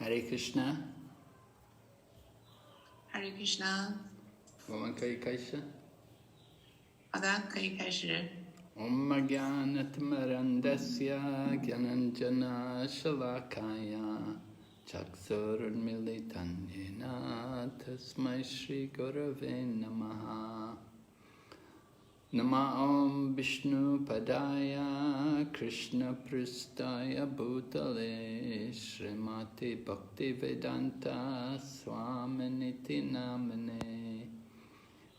Hare Krishna. Hare Krishna. 我们可以开始。好的，可以开始。 Om Jnanatmarandasya Gyananjana Shalakaya Chaksurmilitan Yena Tasmai Shri Gurave Namaha. Nama Om Vishnu Padaya Krishna Pristaya Bhutale Srimati Bhakti Vedanta Swaminiti Namane.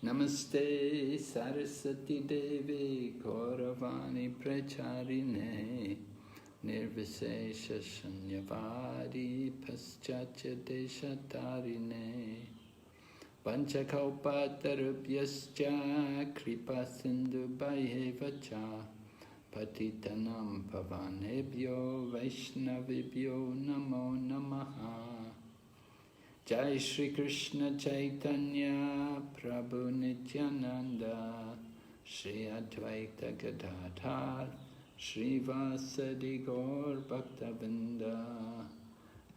Namaste Saraswati Devi Gauravani Pracharine Nirvisesha Shanyavari Paschatya Deshatarine Panchakalpatarubhyascha Kripa Sindhu Bhaihevacha Patitanam Pavanebhyo Vaishnavibhyo Namo Namaha. Jai Shri Krishna Chaitanya Prabhu Nityananda Shri Advaita Gadadhar Shri Vasadi Gaur Bhaktavinda.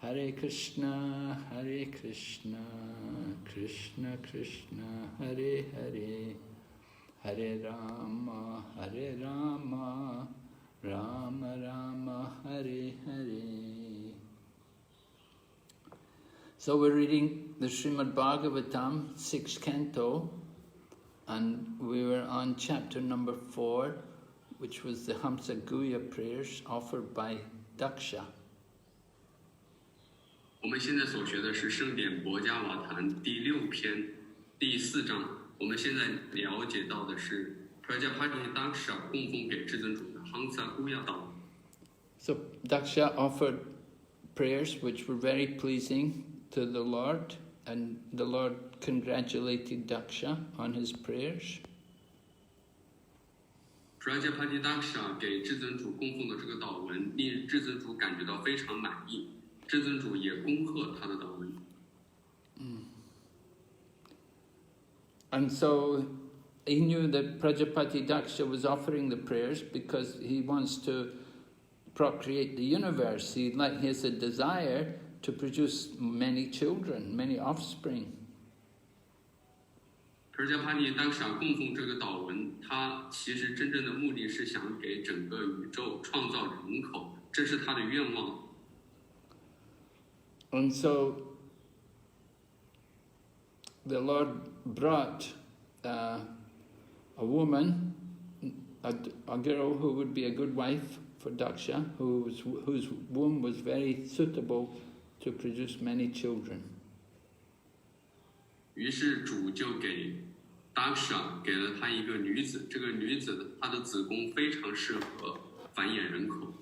Hare Krishna, Hare Krishna, Krishna Krishna, Hare Hare, Hare Rama, Hare Rama, Rama Rama, Hare Hare. So we're reading the Srimad Bhagavatam, 6th Canto, and we were on chapter number 4, which was the Haṁsa-guhya prayers offered by Dakṣa. 我们现在所学的是圣典博伽瓦坛第6篇第4章。我们现在了解到的是 Prajāpati Dakṣa 供奉给至尊主的 Haṁsa-guhya 祷文。 So Dakṣa offered prayers which were very pleasing to the Lord, and the Lord congratulated Dakṣa on his prayers. Prajāpati Dakṣa 给至尊主供奉的这个祷文，令至尊主感觉到非常满意。至尊主也恭贺他的祷文。And so he knew that Prajāpati Dakṣa was offering the prayers because he wants to procreate the universe. He has a desire to produce many children, many offspring. Prajāpati Dakṣa 供奉这个祷文，他其实真正的目的是想给整个宇宙创造人口，这是他的愿望。 And so the Lord brought a woman, a girl who would be a good wife for Dakṣa, whose womb was very suitable to produce many children. 于是主就给 Dakṣa 给了他一个女子，这个女子她的子宫非常适合繁衍人口。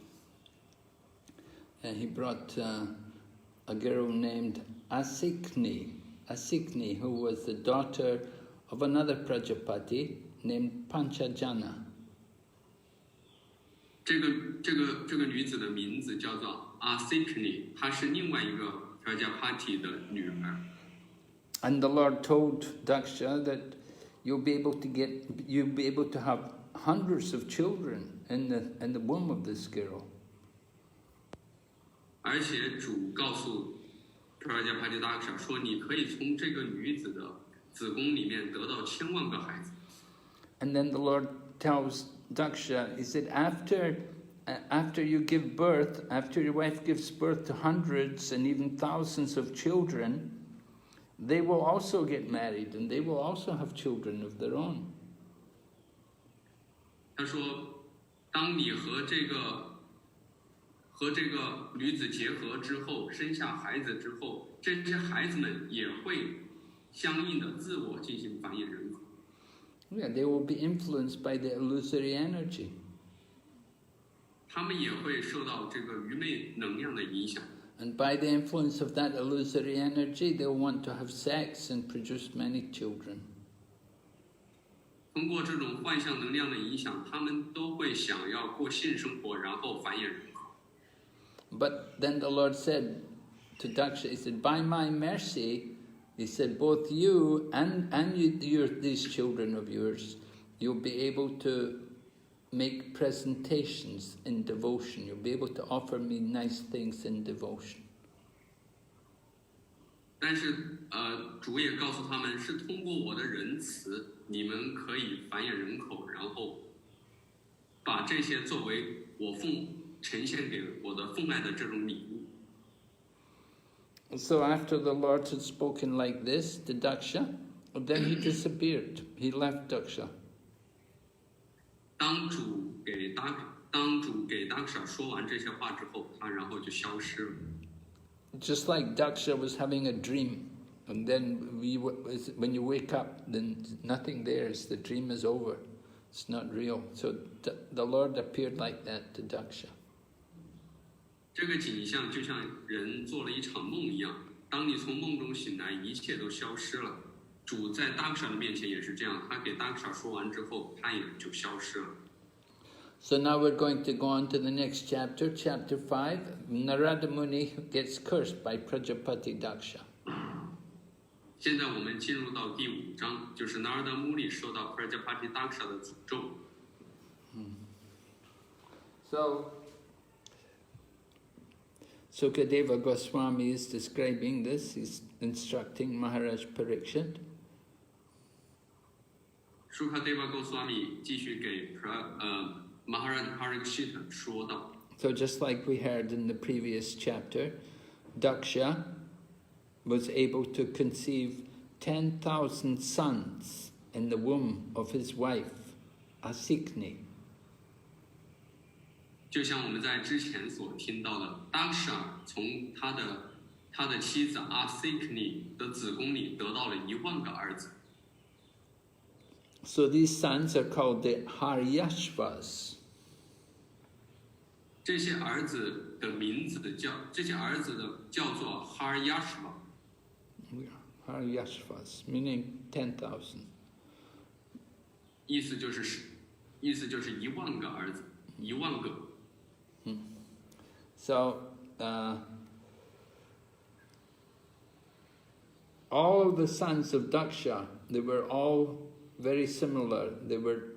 And he brought a girl named Asikni, who was the daughter of another Prajāpati named Panchajana. 这个女子的名字叫做 Asikni， 她是另外一个 Prajāpati 的女儿。 And the Lord told Dakṣa that you'll be able to have hundreds of children in the womb of this girl. 而且主告诉 Prajāpati Dakṣa 说，你可以从这个女子的子宫里面得到千万个孩子。 And then the Lord tells Dakṣa, he said, after you give birth, after your wife gives birth to hundreds and even thousands of children, they will also get married and they will also have children of their own. 他说，当你和这个女子结合之后，生下孩子之后，这些孩子们也会相应的自我进行繁衍人口。 Yeah, they will be influenced by the illusory energy. 他们也会受到这个愚昧能量的影响。 And by the influence of that illusory energy, they'll want to have sex and produce many children. 通过这种幻象能量的影响，他们都会想要过性生活，然后繁衍人口。 But then the Lord said to Dakṣa, he said, by my mercy, he said, both you and these children of yours, you'll be able to make presentations in devotion. You'll be able to offer me nice things in devotion. 但是主也告诉他们，是通过我的仁慈，你们可以繁衍人口，然后把这些作为我呈现给我的奉爱的这种礼物。So after the Lord had spoken like this to Dakṣa, then he disappeared. He left Dakṣa. 当主给Dakṣa 说完这些话之后，他然后就消失了。Just like Dakṣa was having a dream, and then when you wake up, then nothing there is, the dream is over. It's not real. So the Lord appeared like that to Dakṣa. 这个景象就像人做了一场梦一样，当你从梦中醒来，一切都消失了。主在Dakṣa的面前也是这样，他给Dakṣa说完之后，他也就消失了。So now we're going to go on to the next chapter, chapter 5. Narada Muni gets cursed by Prajāpati Dakṣa. 现在我们进入到第5章，就是 Narada Muni 受到 Prajāpati Dakṣa 的诅咒。So Sukadeva Goswami is describing this. He's instructing Maharaj Parikshit. Sukadeva Goswami 继续给Maharaj Parikshit 说道。So just like we heard in the previous chapter, Dakṣa was able to conceive 10,000 sons in the womb of his wife, Asikni. 就像我们在之前所听到的 ，Dakṣa 从他的妻子 Asikni 的子宫里得到了10000个儿子。So these sons are called the Haryashvas. 这些儿子的叫做 Haryashva。Haryashvas, meaning 10,000. 意思就是10000个儿子，10000个。So all of the sons of Dakṣa, they were all very similar. They were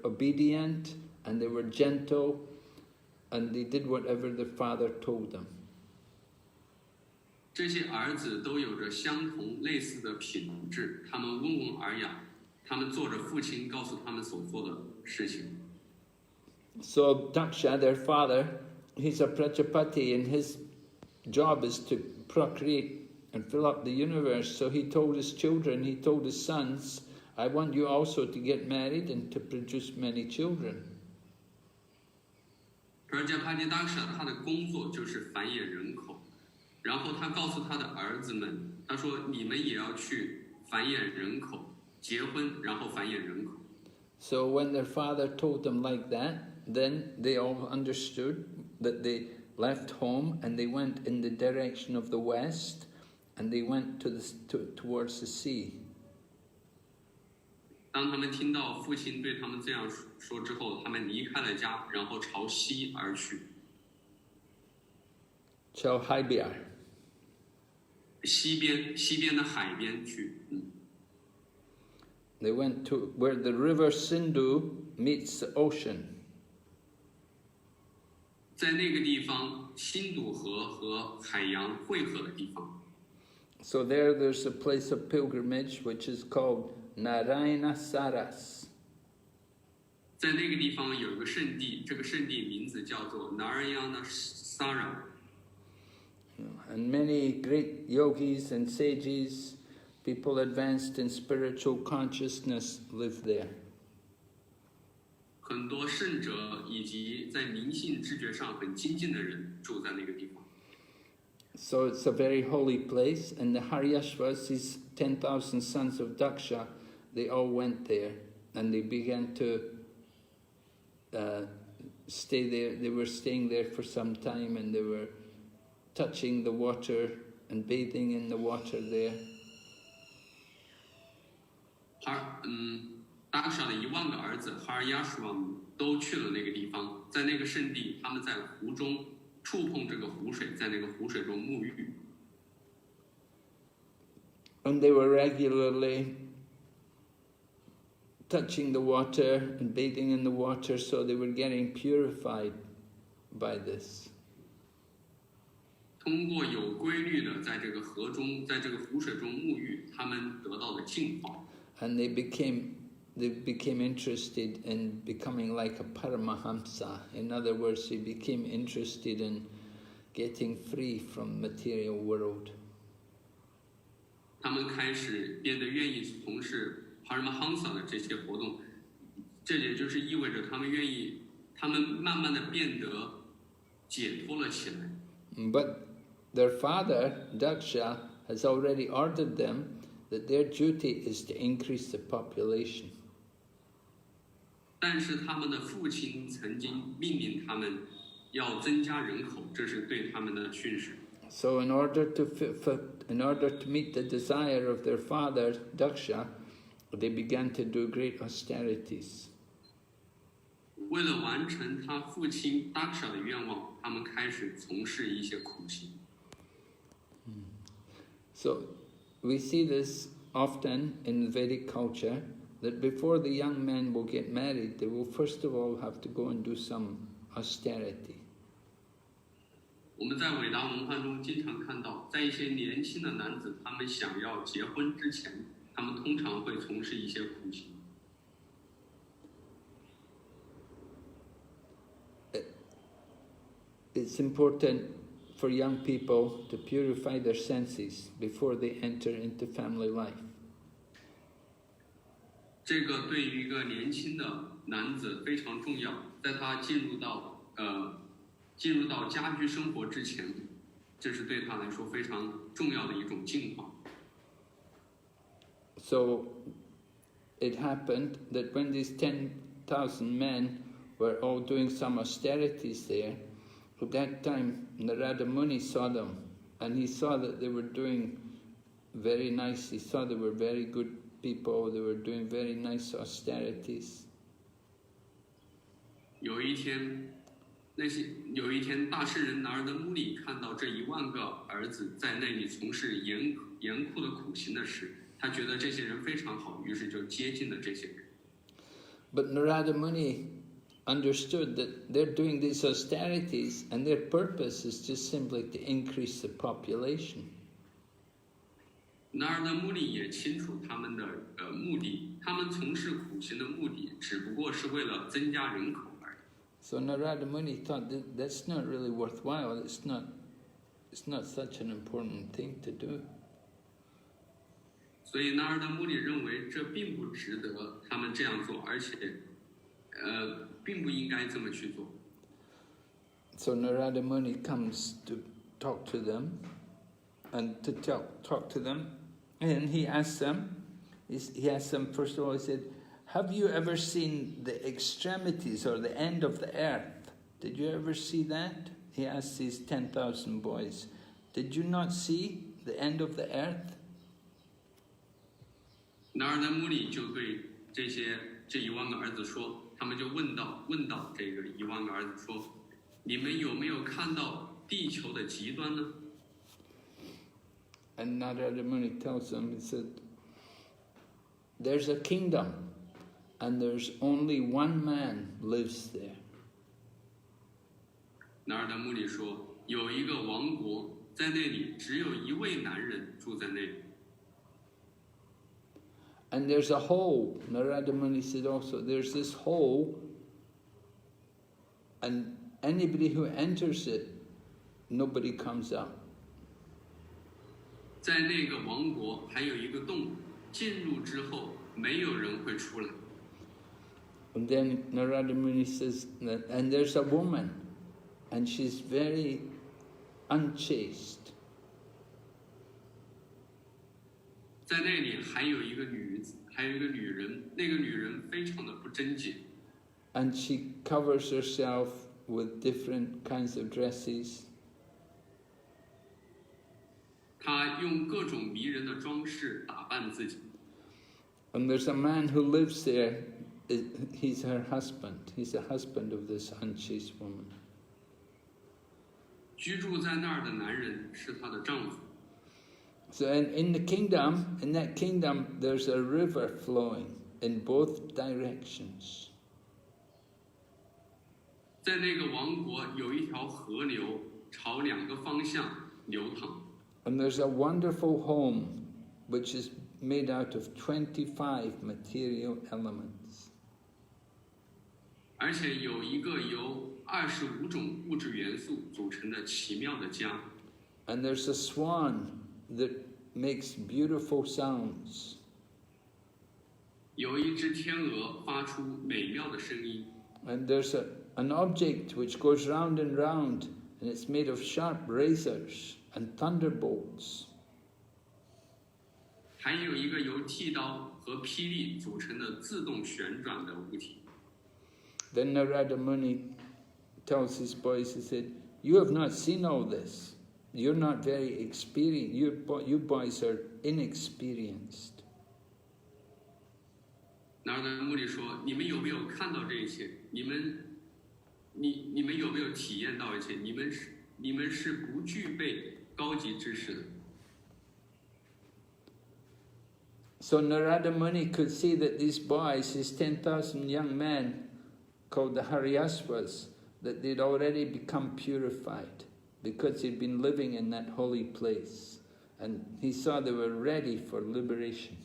obedient and they were gentle, and they did whatever the father told them. 这些儿子都有着相同类似的品质，他们温文尔雅，他们做着父亲告诉他们所做的事情。So Dakṣa, their father, he's a Prajāpati, and his job is to procreate and fill up the universe. So he told his children, he told his sons, I want you also to get married and to produce many children. Prajāpati Dakṣa 他的工作就是繁衍人口，然后他告诉他的儿子们，他说你们也要去繁衍人口，结婚，然后繁衍人口。So when their father told them like that, then they all understood that they left home and they went in the direction of the west, and they went towards the sea. 当他们听到父亲对他们这样说之后，他们离开了家，然后朝西而去。Chalhaibiyar. 西边的海边去。They went to where the river Sindhu meets the ocean. 在那个地方，新堵河和海洋汇合的地方。So there's a place of pilgrimage which is called Narayana Saras. 在那个地方有一个圣地，这个圣地名字叫做 Narayana Sara。And many great yogis and sages, people advanced in spiritual consciousness, live there. 很多圣者以及在灵性知觉上很精进的人住在那个地方。So it's a very holy place, and the Haryashvas, these 10,000 sons of Dakṣa, they all went there, and they began to stay there. They were staying there for some time, and they were touching the water and bathing in the water there. Dakṣa 的10000个儿子 Haryashva 都去了那个地方，在那个圣地，他们在湖中触碰这个湖水，在那个湖水中沐浴。And they were regularly touching the water and bathing in the water, so they were getting purified by this. 通过有规律的在这个河中，在这个湖水中沐浴，他们得到了净化。And they became interested in becoming like a Paramahamsa. In other words, they became interested in getting free from material world. 他们开始变得愿意从事 Paramahamsa 的这些活动，这也就是意味着他们慢慢的变得解脱了起来。But their father, Dakṣa, has already ordered them that their duty is to increase the population. 但是他们的父亲曾经命令他们要增加人口，这是对他们的训示。So in order to meet the desire of their father, Dakṣa, they began to do great austerities. 为了完成他父亲 Dakṣa 的愿望，他们开始从事一些苦行。So we see this often in Vedic culture, that before the young men will get married, they will first of all have to go and do some austerity. 我们在伟达文化中经常看到，在一些年轻的男子，他们想要结婚之前，他们通常会从事一些苦行。It's important for young people to purify their senses before they enter into family life. 这个对于一个年轻的男子非常重要，在他进入到家居生活之前，这是对他来说非常重要的一种净化。So it happened that when these 10,000 men were all doing some austerities there, at that time Narada Muni saw them, and he saw that they were doing very nice. He saw they were very good people, they were doing very nice austerities. 有一天，大圣人拿尔的穆尼看到这10000个儿子在那里从事严酷的苦行的时，他觉得这些人非常好，于是就接近了这些人。But Narada Muni understood that they're doing these austerities and their purpose is just simply to increase the population. 拿尔的穆尼也清楚他们的目的，他们从事苦行的目的只不过是为了增加人口而已。So Narada Muni thought that that's not really worthwhile. It's not such an important thing to do. 所以拿尔的穆尼认为这并不值得他们这样做，而且并不应该这么去做。So Narada Muni comes to talk to them, and to talk to them, and he asks them first of all, he said, have you ever seen the extremities or the end of the earth? Did you ever see that? He asked these 10,000 boys. Did you not see the end of the earth? 拿尔的穆尼就对这10000个儿子说，他们就问到这个10000个儿子说，你们有没有看到地球的极端呢？ And Narada Muni tells them, he said, there's a kingdom, and there's only one man lives there. 拿尔的穆尼说，有一个王国，在那里只有一位男人住在那里。 And there's a hole. Narada Muni said also, there's this hole, and anybody who enters it, nobody comes out. 在那个王国还有一个洞，进入之后没有人会出来。 And then Narada Muni says, and there's a woman, and she's very unchaste. 在那里还有一个女人，那个女人非常的不贞洁。 And she covers herself with different kinds of dresses. 她用各种迷人的装饰打扮自己。 And there's a man who lives there. He's her husband. He's the husband of this unchaste woman. 居住在那儿的男人是她的丈夫。 So in that kingdom, there's a river flowing in both directions. 在那个王国有一条河流朝2个方向流淌。 And there's a wonderful home which is made out of 25 material elements. 而且有一个由25种物质元素组成的奇妙的家。 And there's a swan that makes beautiful sounds. 有一只天鹅发出美妙的声音。 And there's an object which goes round and round, and it's made of sharp razors and thunderbolts. 还有一个由剃刀和霹雳组成的自动旋转的物体。 Then Narada Muni tells his boys, he said, "You have not seen all this. You're not very experienced. You boys are inexperienced." 拿尔达穆里说：“你们有没有看到这一切？你们有没有体验到一切？你们是不具备高级知识的。” So Narada Muni could see that these boys, his 10,000 young men, called the Haryasvas, that they'd already become purified because they'd been living in that holy place. And he saw they were ready for liberation.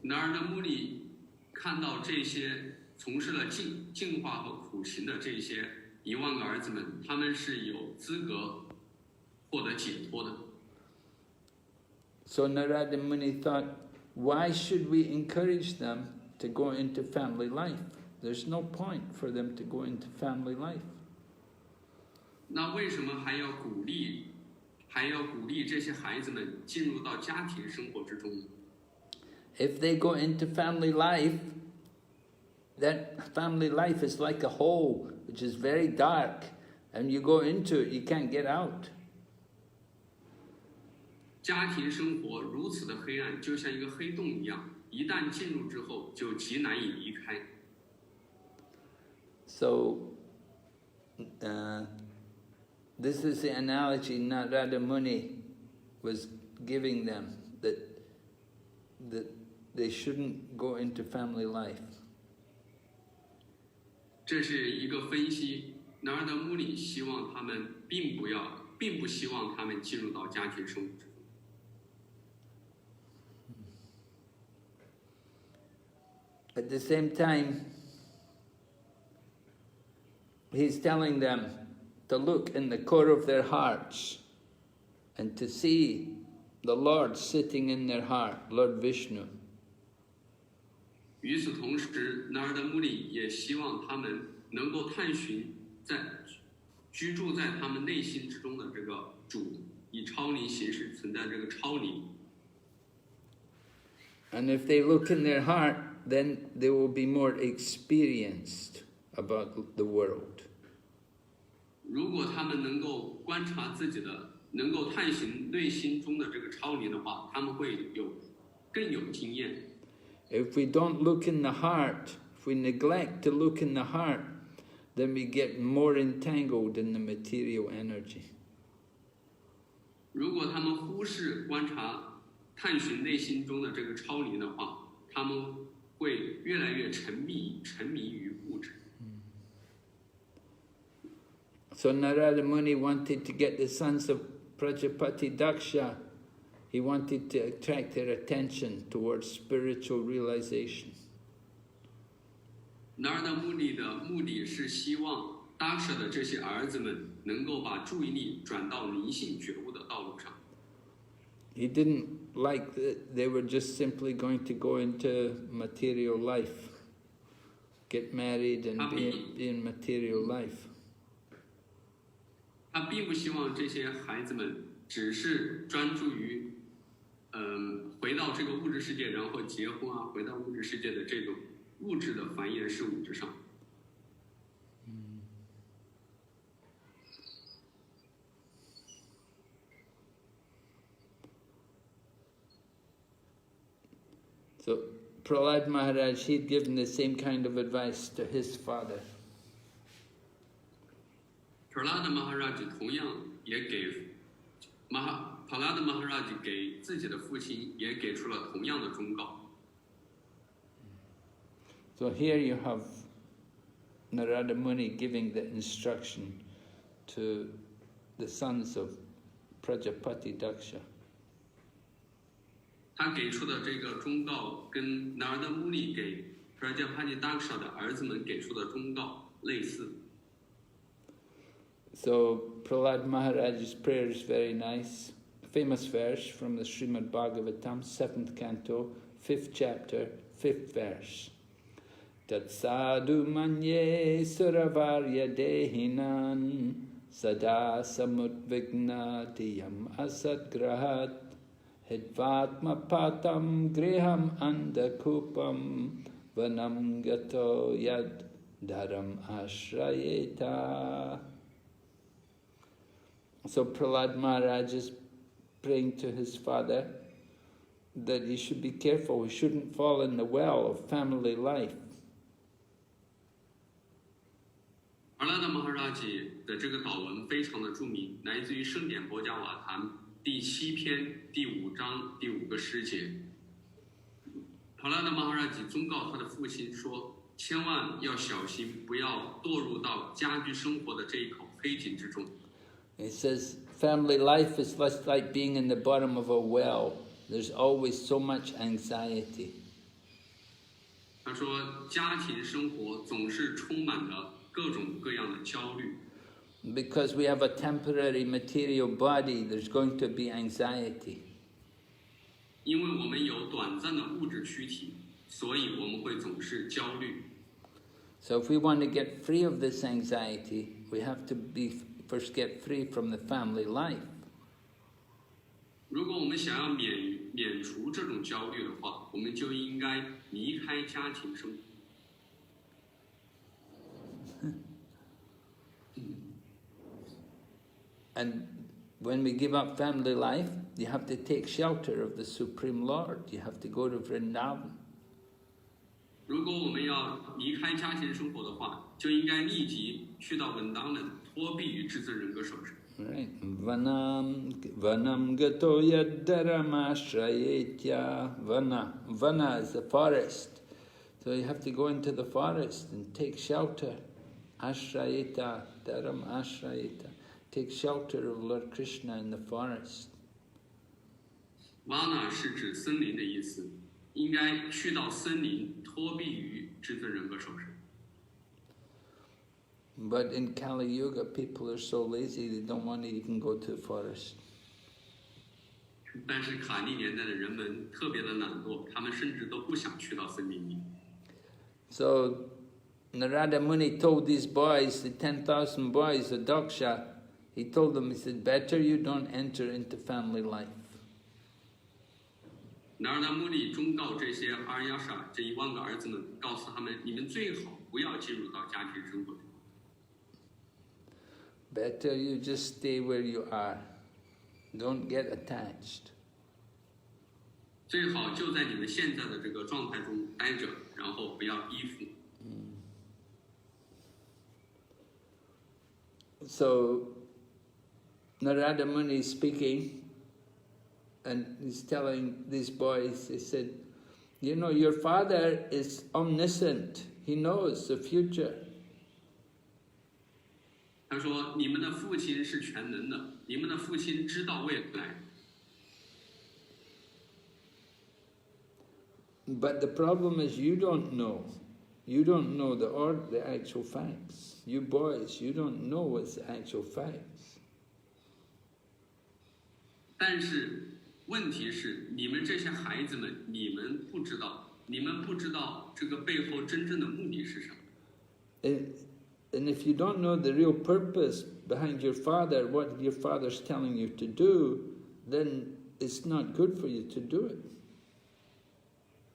拿尔达穆里看到这些从事了净化和苦行的这些10000个儿子们，他们是有资格获得解脱的。 So Narada Muni thought, why should we encourage them to go into family life? There's no point for them to go into family life. 那为什么还要鼓励这些孩子们进入到家庭生活之中呢？ If they go into family life, that family life is like a hole which is very dark, and you go into it, you can't get out. 家庭生活如此的黑暗，就像一个黑洞一样，一旦进入之后，就极难以离开。 So, this is the analogy Narada Muni was giving them, that they shouldn't go into family life. 这是一个分析。拿尔达穆里希望他们并不希望他们进入到家庭生活之中。 At the same time, he's telling them to look in the core of their hearts and to see the Lord sitting in their heart, Lord Vishnu. 与此同时，拿尔达穆里也希望他们能够探寻居住在他们内心之中的这个主，以超灵形式存在这个超灵。 And if they look in their heart, then they will be more experienced about the world. 如果他们能够观察自己的，能够探寻内心中的这个超灵的话，他们会更有经验。 If we don't look in the heart, if we neglect to look in the heart, then we get more entangled in the material energy. 如果他们忽视观察、探寻内心中的这个超灵的话，他们会越来越沉迷于物质。 So Narada Muni wanted to get the sons of Prajāpati Dakṣa. He wanted to attract their attention towards spiritual realization. 拿尔达穆里的目的是希望Dakṣa的这些儿子们能够把注意力转到灵性觉悟的道路上。 He didn't like that they were just simply going to go into material life, get married and be in material life. 他并不希望这些孩子们只是专注于，回到这个物质世界，然后结婚啊，回到物质世界的这种物质的繁衍事物之上。So Prahlad Maharaj, he'd given the same kind of advice to his father. Prahlad Maharaj 同样也给Prahlad Maharaj 给自己的父亲也给出了同样的忠告。 So here you have Narada Muni giving the instruction to the sons of Prajāpati Dakṣa. 他给出的这个忠告跟拿尔达穆尼给 Prajāpati Dakṣa 的儿子们给出的忠告类似。 So Prahlad Maharaj's prayer is very nice. Famous verse from the Srimad Bhagavatam, 7th canto, 5th chapter, 5th verse. Tat sadhu manye suravarya dehinan sada samudvigna diyam asadgrahat hidvatma patam griham andakupam vanam gato yad dharam ashrayeta. So Prahlad Maharaj is praying to his father that he should be careful, he shouldn't fall in the well of family life. 阿拉达马哈拉吉的这个祷文非常的著名，来自于圣典博伽瓦坛第7篇第5章第5个诗节。阿拉达马哈拉吉忠告他的父亲说：“千万要小心，不要堕入到家居生活的这一口黑井之中。” He says, family life is less like being in the bottom of a well. There's always so much anxiety. 他说，家庭生活总是充满了各种各样的焦虑。 Because we have a temporary material body, there's going to be anxiety. 因为我们有短暂的物质躯体，所以我们会总是焦虑。 So if we want to get free of this anxiety, we have to first get free from the family life. 如果我们想要免除这种焦虑的话，我们就应该离开家庭生活。 And when we give up family life, you have to take shelter of the Supreme Lord. You have to go to Vrindavan. 如果我们要离开家庭生活的话，就应该立即去到文当人，托庇于至尊人格手上。 Right. Vanam gato yaddaram ashrayetya. Vana is the forest. So you have to go into the forest and take shelter. Ashrayeta, dharam ashrayeta. Take shelter of Lord Krishna in the forest. Vana 是指森林的意思，应该去到森林，托庇于至尊人格手上。 But in Kali Yuga, people are so lazy, they don't want to even go to the forest. 但是卡利年代的人们特别的懒惰，他们甚至都不想去到森林里。 So Narada Muni told these boys, the 10,000 boys of Dakṣa, he told them, he said, better you don't enter into family life. 拿尔达穆里忠告这些阿尔亚莎这1万个儿子们，告诉他们：你们最好不要进入到家庭生活。 Better you just stay where you are. Don't get attached. 最好就在你们现在的这个状态中待着，然后不要依附。 So Narada Muni is speaking, and he's telling these boys, he said, you know, your father is omniscient. He knows the future. 他说：“你们的父亲是全能的，你们的父亲知道未来。 But the problem is you don't know. You don't know the actual facts. You boys, you don't know what's the actual facts. 但是问题是，你们这些孩子们，你们不知道这个背后真正的目的是什么。 And if you don't know the real purpose behind your father, what your father's telling you to do, then it's not good for you to do it.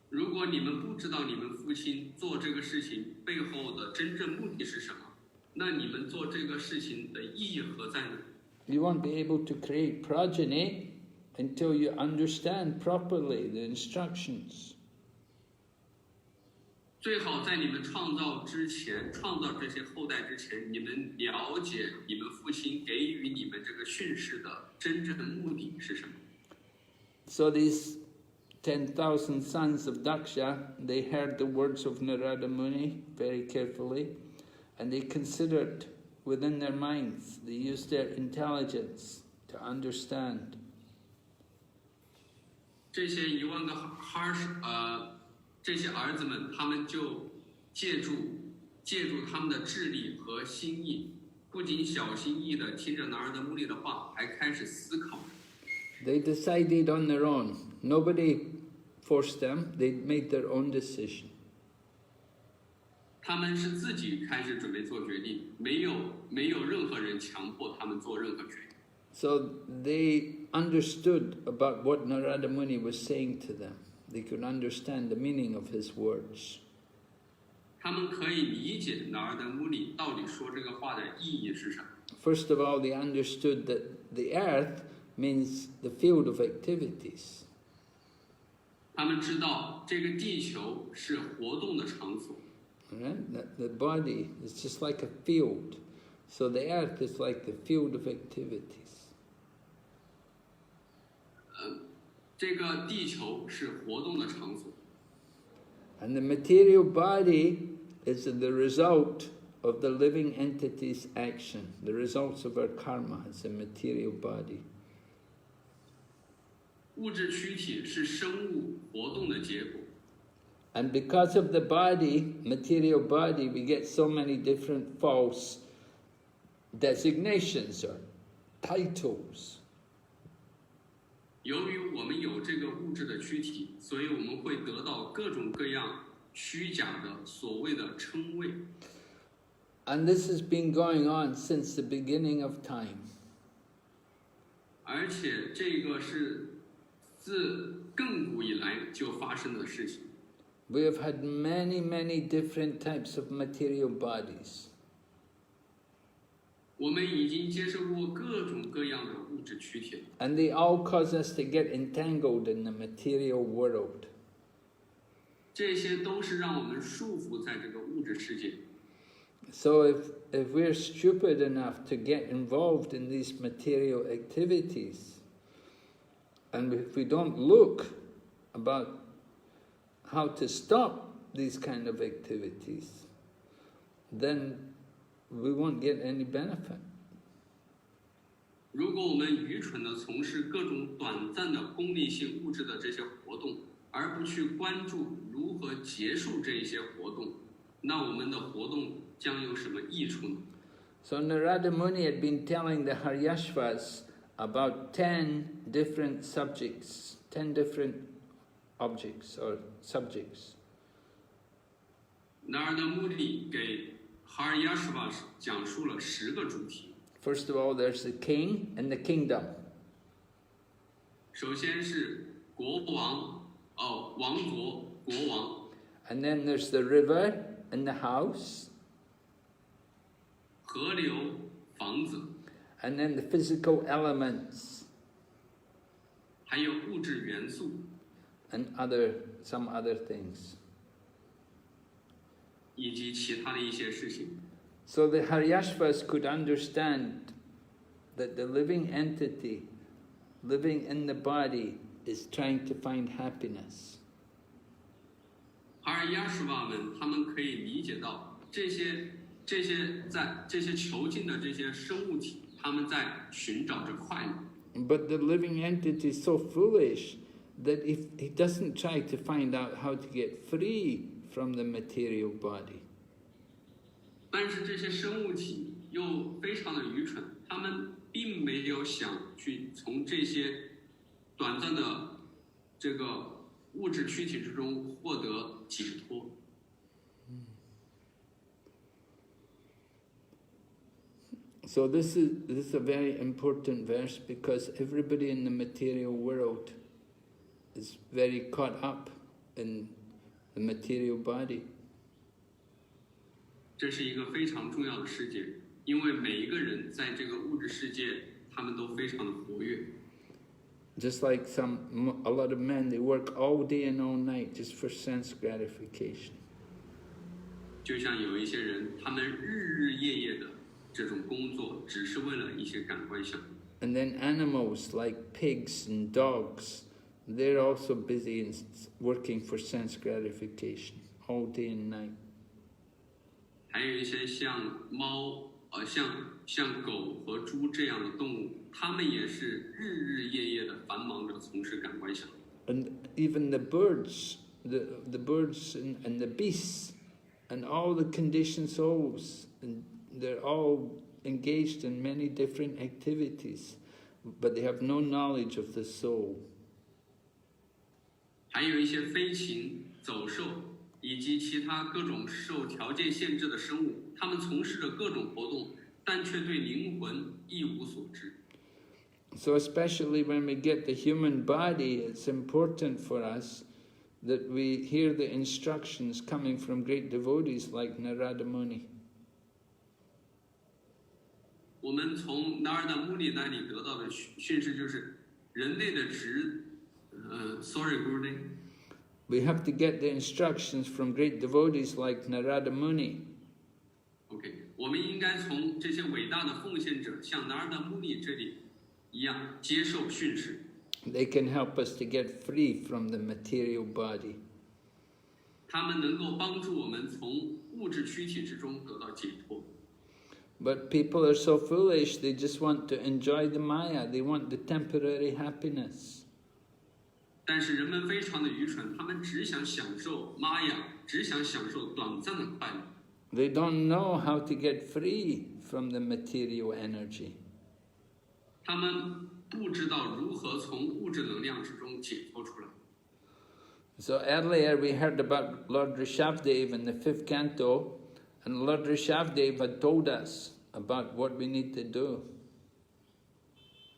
如果你们不知道你们父亲做这个事情背后的真正目的是什么，那你们做这个事情的意义何在呢？ You won't be able to create progeny until you understand properly the instructions. 最好在你们创造这些后代之前，你们了解你们父亲给予你们这个训示的真正的目的是什么。 So these 10,000 sons of Dakṣa, they heard the words of Narada Muni very carefully, and they considered within their minds. They use their intelligence to understand. 这些1万个这些儿子们，他们就借助他们的智力和心意，不仅小心翼翼地听着男儿的目的的话，还开始思考。They decided on their own. Nobody forced them. They made their own decision. 他们是自己开始准备做决定，没有任何人强迫他们做任何决定。So they understood about what Narada Muni was saying to them. They could understand the meaning of his words. 他们可以理解哪儿的目的到底说这个话的意义是什么。First of all, they understood that the earth means the field of activities. 他们知道这个地球是活动的场所。Right? That the body is just like a field. So the earth is like the field of activities. 这个地球是活动的场所。And the material body is the result of the living entity's action. The results of our karma is a material body. 物质躯体是生物活动的结果。And because of the body, material body, we get so many different false designations or titles. 由于我们有这个物质的躯体，所以我们会得到各种各样虚假的所谓的称谓。And this has been going on since the beginning of time. 而且这个是自亘古以来就发生的事情。We have had many, many different types of material bodies. 我们已经接受过各种各样的物质躯体了。And they all cause us to get entangled in the material world. 这些都是让我们束缚在这个物质世界。So if we're stupid enough to get involved in these material activities, and if we don't look about how to stop these kind of activities, then we won't get any benefit. 如果我们愚蠢地从事各种短暂的功利性物质的这些活动，而不去关注如何结束这一些活动，那我们的活动将有什么益处呢？ So Narada Muni had been telling the Haryashvas about 10 different subjects, 10 different objects or subjects. 那儿的目的给哈尔亚什瓦讲述了10个主题。First of all, there's the king and the kingdom. 首先是国王，王国，国王。And then there's the river and the house. 河流，房子。And then the physical elements. 还有物质元素。And some other things. 以及其他的一些事情。So the Haryashvas could understand that the living entity, living in the body, is trying to find happiness. 哈尔亚什瓦们，他们可以理解到这些囚禁的这些生物体，他们在寻找着快乐。But the living entity is so foolish that if he doesn't try to find out how to get free from the material body. 但是这些生物体又非常的愚蠢，他们并没有想去从这些短暂的这个物质躯体之中获得解脱。So this is a very important verse because everybody in the material world is very caught up in the material body. 这是一个非常重要的事件，因为每一个人在这个物质世界，他们都非常的活跃。Just like a lot of men, they work all day and all night just for sense gratification. 就像有一些人，他们日日夜夜的这种工作，只是为了一些感官享受。And then animals like pigs and dogs, they're also busy in working for sense gratification all day and night. 还有一些像猫、像狗和猪这样的动物，它们也是日日夜夜的繁忙着从事感官享乐。And even the birds, the birds and the beasts, and all the conditioned souls, and they're all engaged in many different activities, but they have no knowledge of the soul. 还有一些飞禽走兽以及其他各种受条件限制的生物，它们从事着各种活动，但却对灵魂一无所知。So especially when we get the human body, it's important for us that we hear the instructions coming from great devotees like Narada Muni. 我们从纳尔达穆尼那里得到的讯息就是，人类的Gurudev. We have to get the instructions from great devotees like Narada Muni. OK， 我们应该从这些伟大的奉献者，像纳尔达穆尼这里一样接受训示。They can help us to get free from the material body. 他们能够帮助我们从物质躯体之中得到解脱。But people are so foolish, they just want to enjoy the Maya, they want the temporary happiness. 但是人们非常的愚蠢，他们只想享受玛雅，只想享受短暂的快乐。They don't know how to get free from the material energy. 他们不知道如何从物质能量之中解脱出来。So earlier we heard about Lord Rishabhdev in the 5th Canto, and Lord Rishabhdev had told us about what we need to do.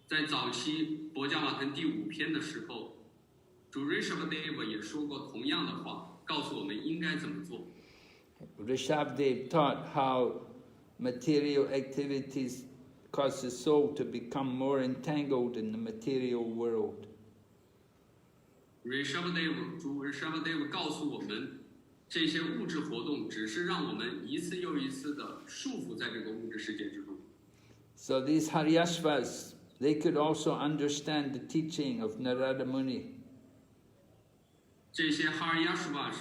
在早期博伽瓦坛第5篇的时候，主 Rishabhdev 也说过同样的话，告诉我们应该怎么做。Rishabhdev taught how material activities cause the soul to become more entangled in the material world. Rishabhdev 告诉我们，这些物质活动只是让我们一次又一次的束缚在这个物质世界之中。So these Haryashvas, they could also understand the teaching of Narada Muni. 这些哈尔亚什瓦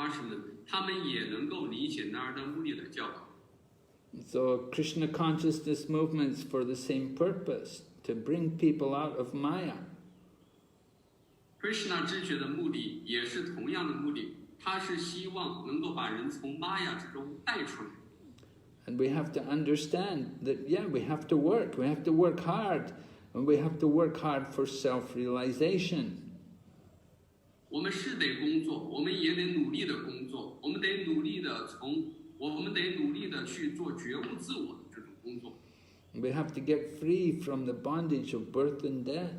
们，他们也能够理解纳尔达穆尼的教导。So Krishna consciousness movements for the same purpose, to bring people out of Maya. Krishna 知觉的目的也是同样的目的，他是希望能够把人从玛雅之中带出来。And we have to understand that, yeah, we have to work hard, and we have to work hard for self-realization. 我们是得工作，我们也得努力的工作，我们得努力的去做觉悟自我的这种工作。We have to get free from the bondage of birth and death.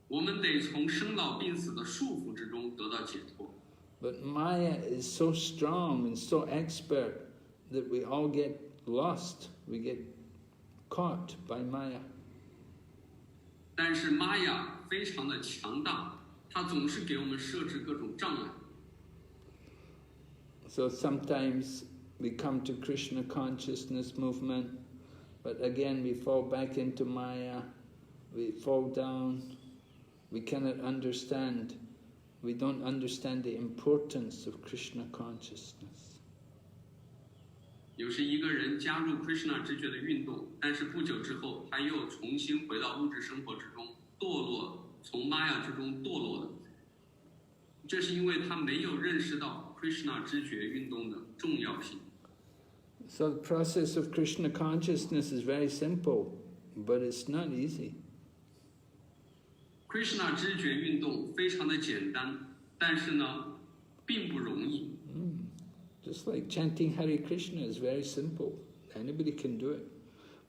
我们得从生老病死的束缚之中得到解脱。But Maya is so strong and so expert that we all get lost. We get caught by Maya. 但是玛雅非常的强大，它总是给我们设置各种障碍。So sometimes we come to Krishna consciousness movement, but again we fall back into Maya, we fall down, we cannot understand, we don't understand the importance of Krishna consciousness. 有时一个人加入 Krishna 知觉的运动，但是不久之后，他又重新回到物质生活之中，堕落，从玛雅之中堕落的。这是因为他没有认识到 Krishna 知觉运动的重要性。So the process of Krishna consciousness is very simple, but it's not easy. Krishna 知觉运动非常的简单，但是呢，并不容易。Just like chanting Hare Krishna is very simple. Anybody can do it,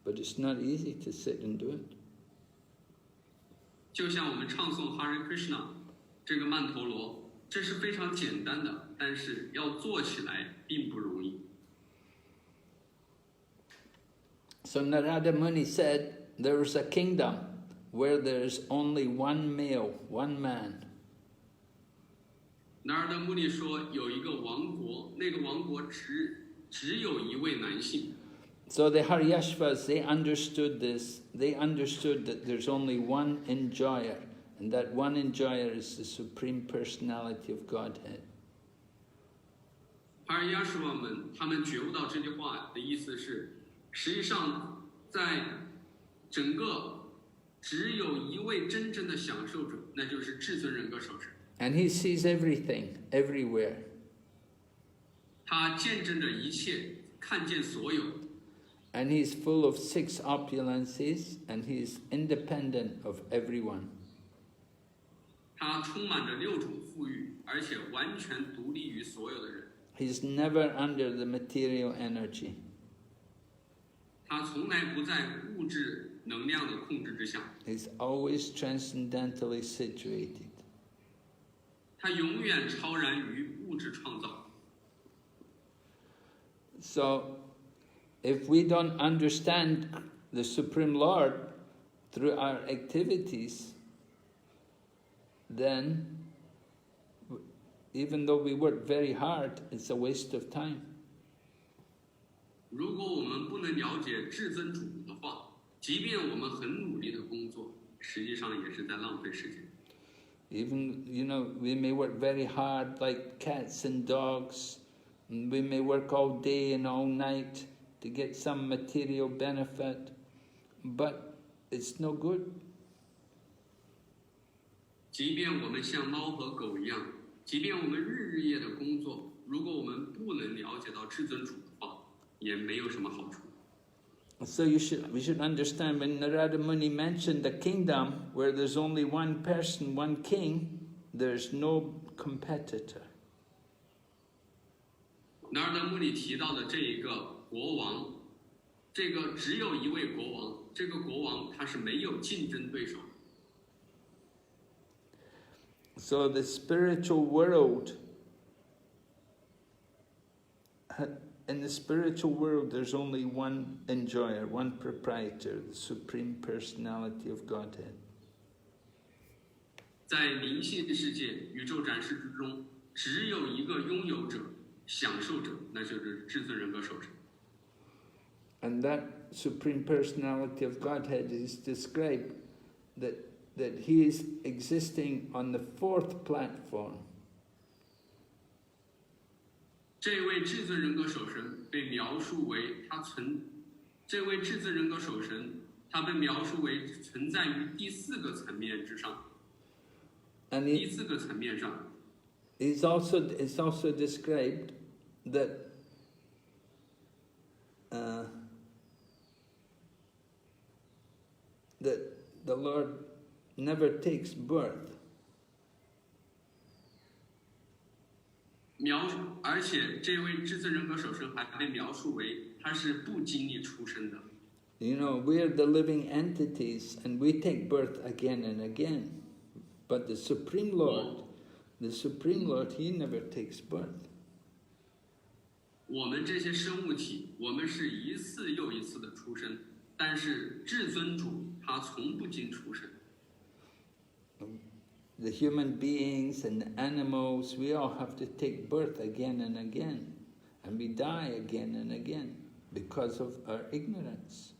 but it's not easy to sit and do it. 就像我们唱诵 Hare Krishna 这个曼陀罗，这是非常简单的，但是要做起来并不容易。So Narada Muni said there was a kingdom where there's only one male, one man. 纳尔达穆尼说有一个王国，那个王国只有一位男性。So the Haryashvas, they understood this. They understood that there's only one enjoyer, and that one enjoyer is the Supreme Personality of Godhead. 卡尔亚什瓦们他们觉悟到这句话的意思是，实际上在整个只有一位真正的享受者，那就是至尊人格守神。And he sees everything, everywhere. 他见证着一切，看见所有。And he's full of 6 opulences, and he's independent of everyone. 他充满着6种富裕，而且完全独立于所有的人。He's never under the material energy. 他从来不在物质能量的控制之下。He's always transcendentally situated. 他永远超然于物质创造。So, if we don't understand the Supreme Lord through our activities, then even though we work very hard, it's a waste of time. 如果我们不能了解至尊主的话，即便我们很努力的工作，实际上也是在浪费时间。Even, we may work very hard like cats and dogs, and we may work all day and all night to get some material benefit, but it's no good. 即便我们像猫和狗一样，即便我们日夜的工作，如果我们不能了解到至尊主的话，也没有什么好处。So we should understand when Narada Muni mentioned the kingdom where there's only one person, one king, there's no competitor. 纳尔达穆里提到的这一个国王，这个只有一位国王，这个国王他是没有竞争对手。So the spiritual world, in the spiritual world, there's only one enjoyer, one proprietor, the Supreme Personality of Godhead. 在灵性世界、宇宙展示之中，只有一个拥有者、享受者，那就是至尊人格守神。And that Supreme Personality of Godhead is described that he is existing on the 4th platform. 这位至尊人格守神被描述为这位至尊人格守神，他被描述为存在于第4个层面之上。And 第4个层面上。it's also described that that the Lord never takes birth. 而且这位至尊人格守神还被描述为他是不经历出生的。We are the living entities and we take birth again and again. But the Supreme Lord, he never takes birth. 我们这些生物体，我们是一次又一次的出生，但是至尊主他从不经出生。The human beings and the animals, we all have to take birth again and again. And we die again and again because of our ignorance.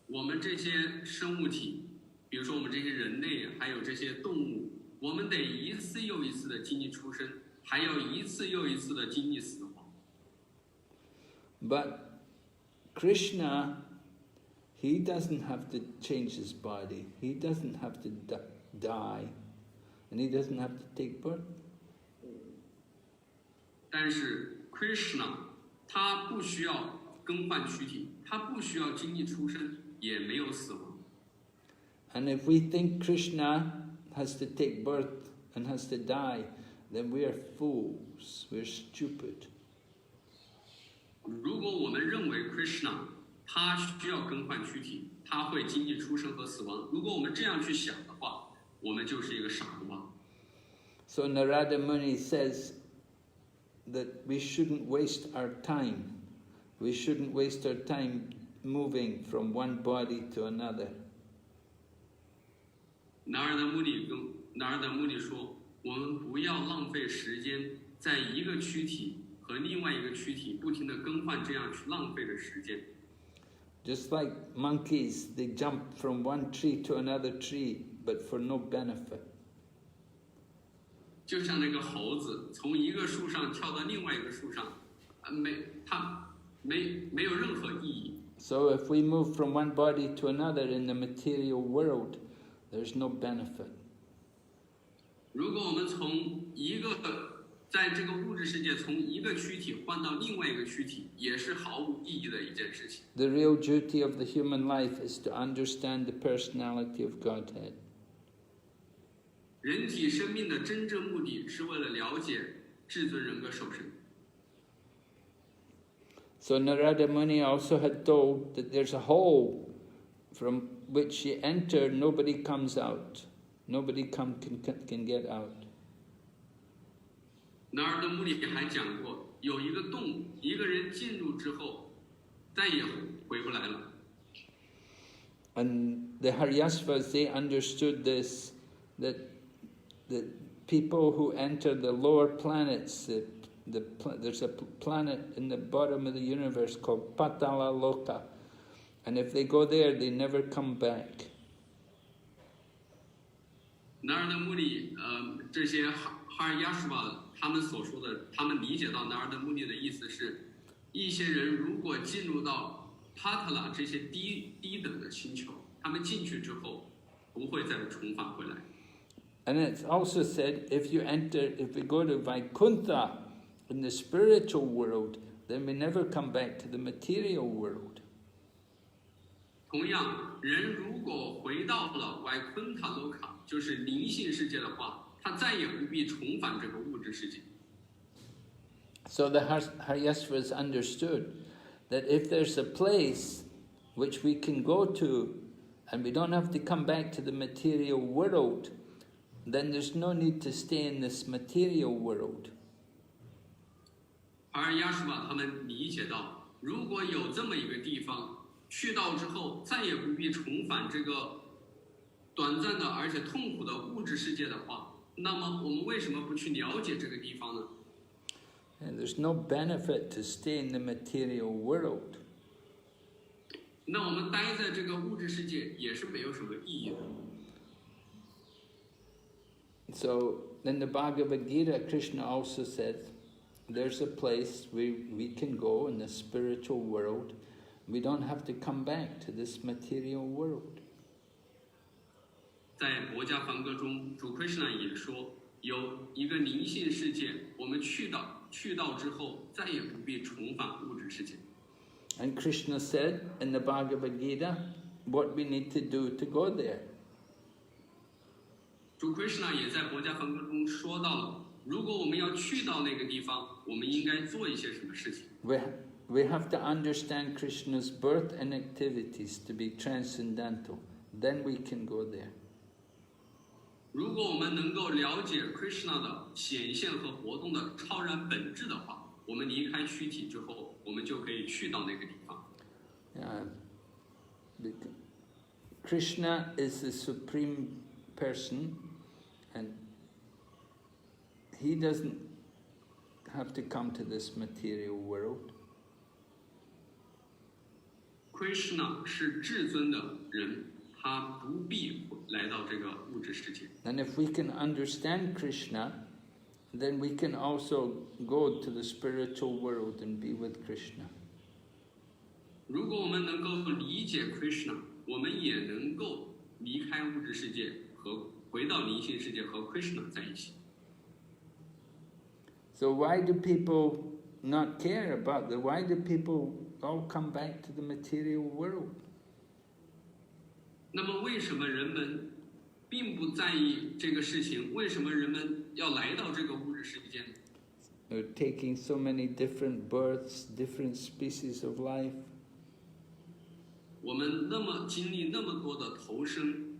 我们这些生物体，比如说我们这些人类，还有这些动物，我们得一次又一次的经历出生，还有一次又一次的经历死亡。But Krishna, he doesn't have to change his body. He doesn't have to die, and he doesn't have to take birth. 但是 Krishna 他不需要更换躯体，他不需要经历出生，也没有死亡。And if we think Krishna has to take birth and has to die, then we are fools, we're stupid. 如果我们认为 Krishna 他需要更换躯体，他会经历出生和死亡，如果我们这样去想的话，我们就是一个傻瓜。So Narada Muni says that we shouldn't waste our time. We shouldn't waste our time moving from one body to another. 纳尔达穆里说，我们不要浪费时间在一个躯体和另外一个躯体不停地更换，这样去浪费的时间。Just like monkeys, they jump from one tree to another tree, but for no benefit. 就像那个猴子从一个树上跳到另外一个树上，它没有任何意义。So if we move from one body to another in the material world, there's no benefit. 如果我们在这个物质世界从一个躯体换到另外一个躯体，也是毫无意义的一件事情。The real duty of the human life is to understand the personality of Godhead. 人体生命的真正目的是为了了解至尊人格受身。So Narada Muni also had told that there's a hole from which you enter, nobody comes out. Nobody can get out. 纳尔德穆里还讲过，有一个洞，一个人进入之后，再也回不来了。And the Haryasvas, they understood this, that people who enter the lower planets, there's a planet in the bottom of the universe called Patala Loka, and if they go there, they never come back. 纳尔德穆里，这些哈尔亚什瓦他们所说的，他们理解到纳尔德穆里的意思是，一些人如果进入到帕塔拉这些低等的星球，他们进去之后不会再重返回来。And it's also said, if we go to Vaikuntha in the spiritual world, then we never come back to the material world. 同样，人如果回到了外昆塔罗卡，就是灵性世界的话，他再也不必重返这个物质世界。So the Haryasvas understood that if there's a place which we can go to and we don't have to come back to the material world, then there's no need to stay in this material world. 而亚什瓦他们理解到，如果有这么一个地方，去到之后再也不必重返这个短暂的而且痛苦的物质世界的话，那么我们为什么不去了解这个地方呢？ And there's no benefit to stay in the material world. 那我们待在这个物质世界也是没有什么意义的。So in the Bhagavad Gita, Krishna also said, there's a place where we can go in the spiritual world. We don't have to come back to this material world. 在《博伽梵歌》中，主 Krishna 也说，有一个灵性世界，我们去到之后，再也不必重返物质世界。And Krishna said in the Bhagavad Gita what we need to do to go there. 主 Krishna 也在《博伽梵歌》中说到了，如果我们要去到那个地方，我们应该做一些什么事情。We have to understand Krishna's birth and activities to be transcendental. Then we can go there. 如果我们能够了解 Krishna 的显现和活动的超然本质的话，我们离开躯体之后，我们就可以去到那个地方。Krishna is the supreme person, and he doesn't have to come to this material world. Krishna 是至尊的人，他不必来到这个物质世界。And if we can understand Krishna, then we can also go to the spiritual world and be with Krishna. 如果我们能够理解 Krishna， 我们也能够离开物质世界和回到灵性世界和 Krishna 在一起。So why do people not care about why do people all come back to the material world? 那么为什么人们并不在意这个事情？为什么人们要来到这个物质世界呢？ They're taking so many different births, different species of life. 我们经历那么多的投生，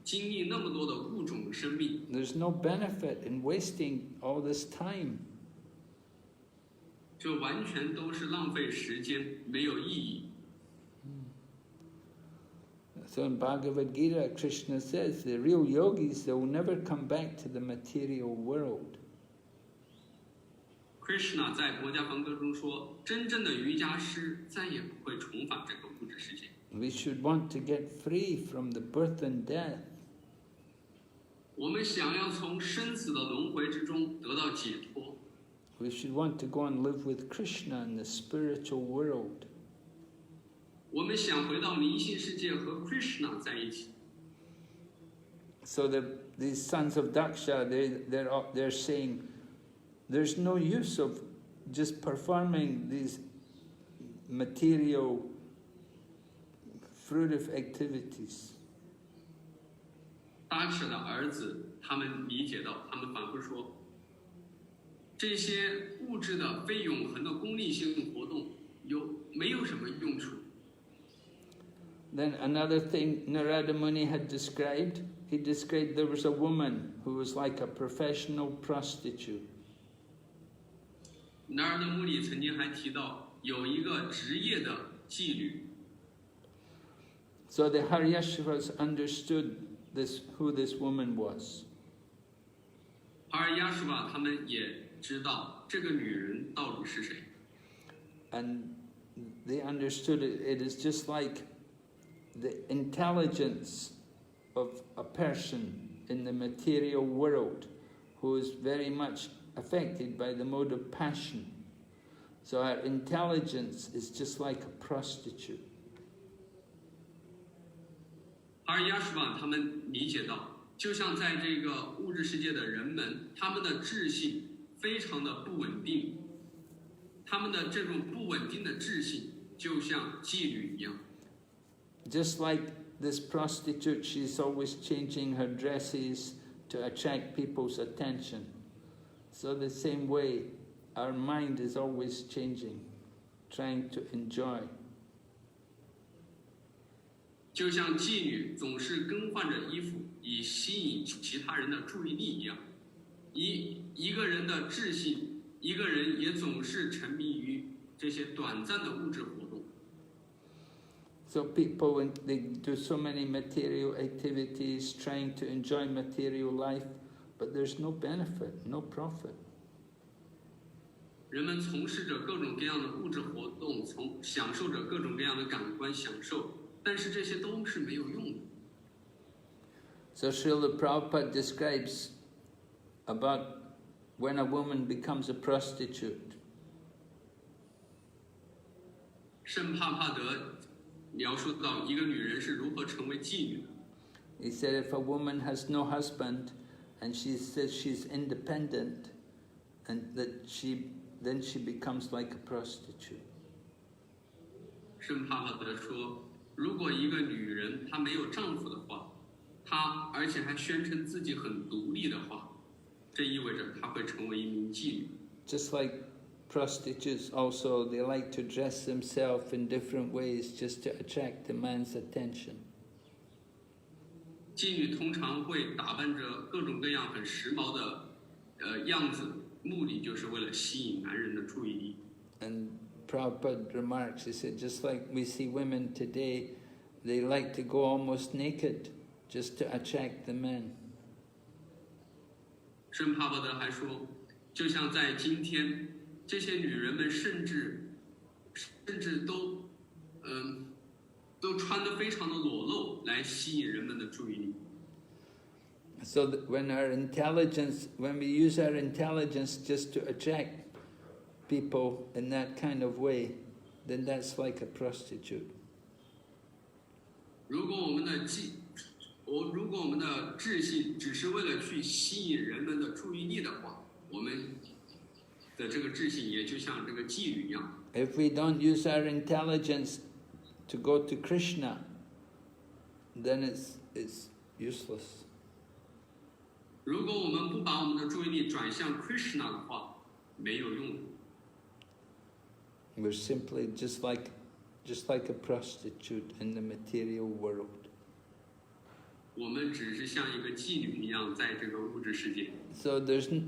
经历那么多的物种生命。There's no benefit in wasting all this time. 这完全都是浪费时间，没有意义。So in Bhagavad Gita, Krishna says the real yogis, they will never come back to the material world. Krishna 在《博伽梵歌》中说，真正的瑜伽师再也不会重返这个物质世界。We should want to get free from the birth and death. 我们想要从生死的轮回之中得到解脱。We should want to go and live with Krishna in the spiritual world. 我们想回到灵性世界和 Krishna 在一起。So these sons of Dakṣa, they're saying there's no use of just performing these material fruitive activities. Dakṣa 的儿子，他们理解到，他们反复说，这些物质的非永恒的功利性活动没有什么用处。Then another thing Narada Muni had described, he described there was a woman who was like a professional prostitute. 纳尔的穆里曾经还提到，有一个职业的妓女。So the Haryashvas understood who this woman was. 哈尔亚什瓦他们也知道这个女人到底是谁。And they understood it is just like the intelligence of a person in the material world who is very much affected by the mode of passion. So our intelligence is just like a prostitute. 哈尔亚什瓦他们理解到，就像在这个物质世界的人们，他们的智性非常的不稳定，他们的这种不稳定的智性就像妓女一样。Just like this prostitute, she's always changing her dresses to attract people's attention. So the same way, our mind is always changing, trying to enjoy. 就像妓女总是更换着衣服，以吸引其他人的注意力一样，一个人的智性，一个人也总是沉迷于这些短暂的物质活动。So people, when they do so many material activities, trying to enjoy material life, but there's no benefit, no profit. 人们从事着各种各样的物质活动，享受着各种各样的感官享受，但是这些都是没有用的。So Srila Prabhupada describes about when a woman becomes a prostitute. 圣帕帕德描述到一个女人是如何成为妓女的。He said if a woman has no husband and she says she's independent, and then she becomes like a prostitute. 圣帕帕德说，如果一个女人她没有丈夫的话，而且还宣称自己很独立的话，这意味着她会成为一名妓女。Just like prostitutes also, they like to dress themselves in different ways just to attract the man's attention. 妓女通常会打扮着各种各样很时髦的样子，目的就是为了吸引男人的注意力。And Prabhupada remarks, he said, just like we see women today, they like to go almost naked just to attract the men. 圣帕帕德还说，就像在今天，这些女人们甚至都穿得非常的裸露，来吸引人们的注意力。So that when we use our intelligence just to attract people in that kind of way, then that's like a prostitute. 如果我们的智性只是为了去吸引人们的注意力的话，我们的这个智性也就像这个妓女一样。If we don't use our intelligence to go to Krishna, then it's useless. 如果我们不把我们的注意力转向 Krishna 的话，没有用的。We're simply just like a prostitute in the material world. 我们只是像一个妓女一样，在这个物质世界。So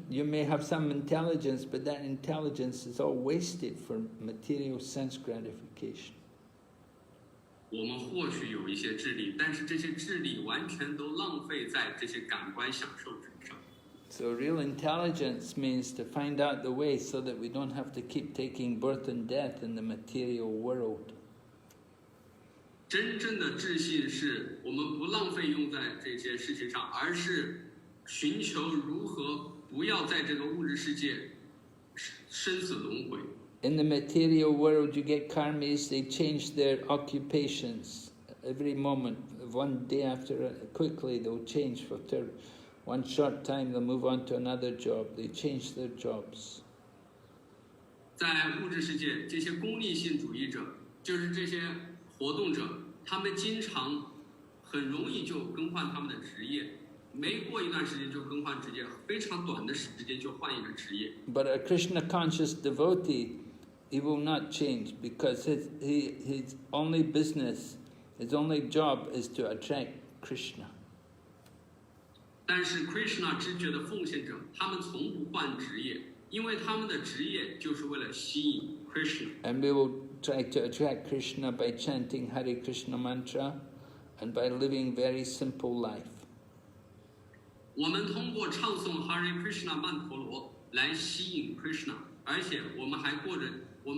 you may have some intelligence, but that intelligence is all wasted for material sense gratification. 我们或许有一些智力，但是这些智力完全都浪费在这些感官享受之上。So real intelligence means to find out the way so that we don't have to keep taking birth and death in the material world. 真正的智性是我们不浪费用在这些事情上，而是寻求如何不要在这个物质世界生死轮回。In the material world, you get karmis, they change their occupations every moment. One day after, quickly they'll change for one short time, they'll move on to another job. They change their jobs. 在物质世界，这些功利性主义者，就是这些活动者，他们经常很容易就更换他们的职业，没过一段时间就更换职业，非常短的时间就换一个职业。But a Krishna conscious devotee, he will not change because his only business, his only job is to attract Krishna. 但是 Krishna 知觉的奉献者，他们从不换职业，因为他们的职业就是为了吸引 Krishna。 And we will try to attract Krishna by chanting Hare Krishna mantra and by living very simple life. 我们通过唱诵 Hare Krishna 曼陀罗来吸引 Krishna， 而且我们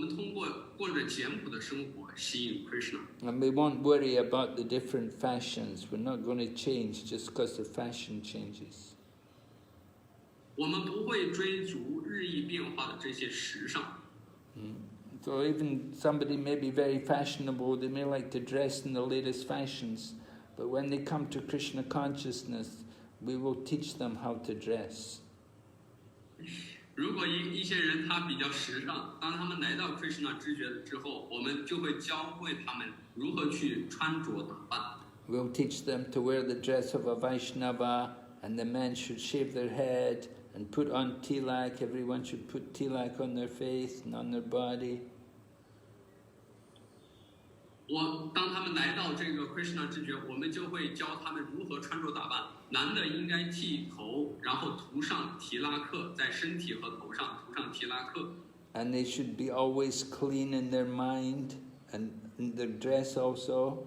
通过过着简朴的生活吸引 Krishna。 And we won't worry about the different fashions. We're not going to change just because the fashion changes. 我们不会追逐日益变化的这些时尚。So even somebody may be very fashionable, they may like to dress in the latest fashions, but when they come to Krishna consciousness, we will teach them how to dress. 如果一些人他比较时尚，当他们来到 Krishna 知觉之后，我们就会教会他们如何去穿着打扮。 We'll teach them to wear the dress of a Vaishnava, and the men should shave their head and put on tilak. Everyone should put tilak on their face and on their body. 当他们来到这个 Krishna 知觉，我们就会教他们如何穿着打扮。男的应该剃头，然后涂上提拉克，在身体和头上涂上提拉克。 And they should be always clean in their mind and in their dress also.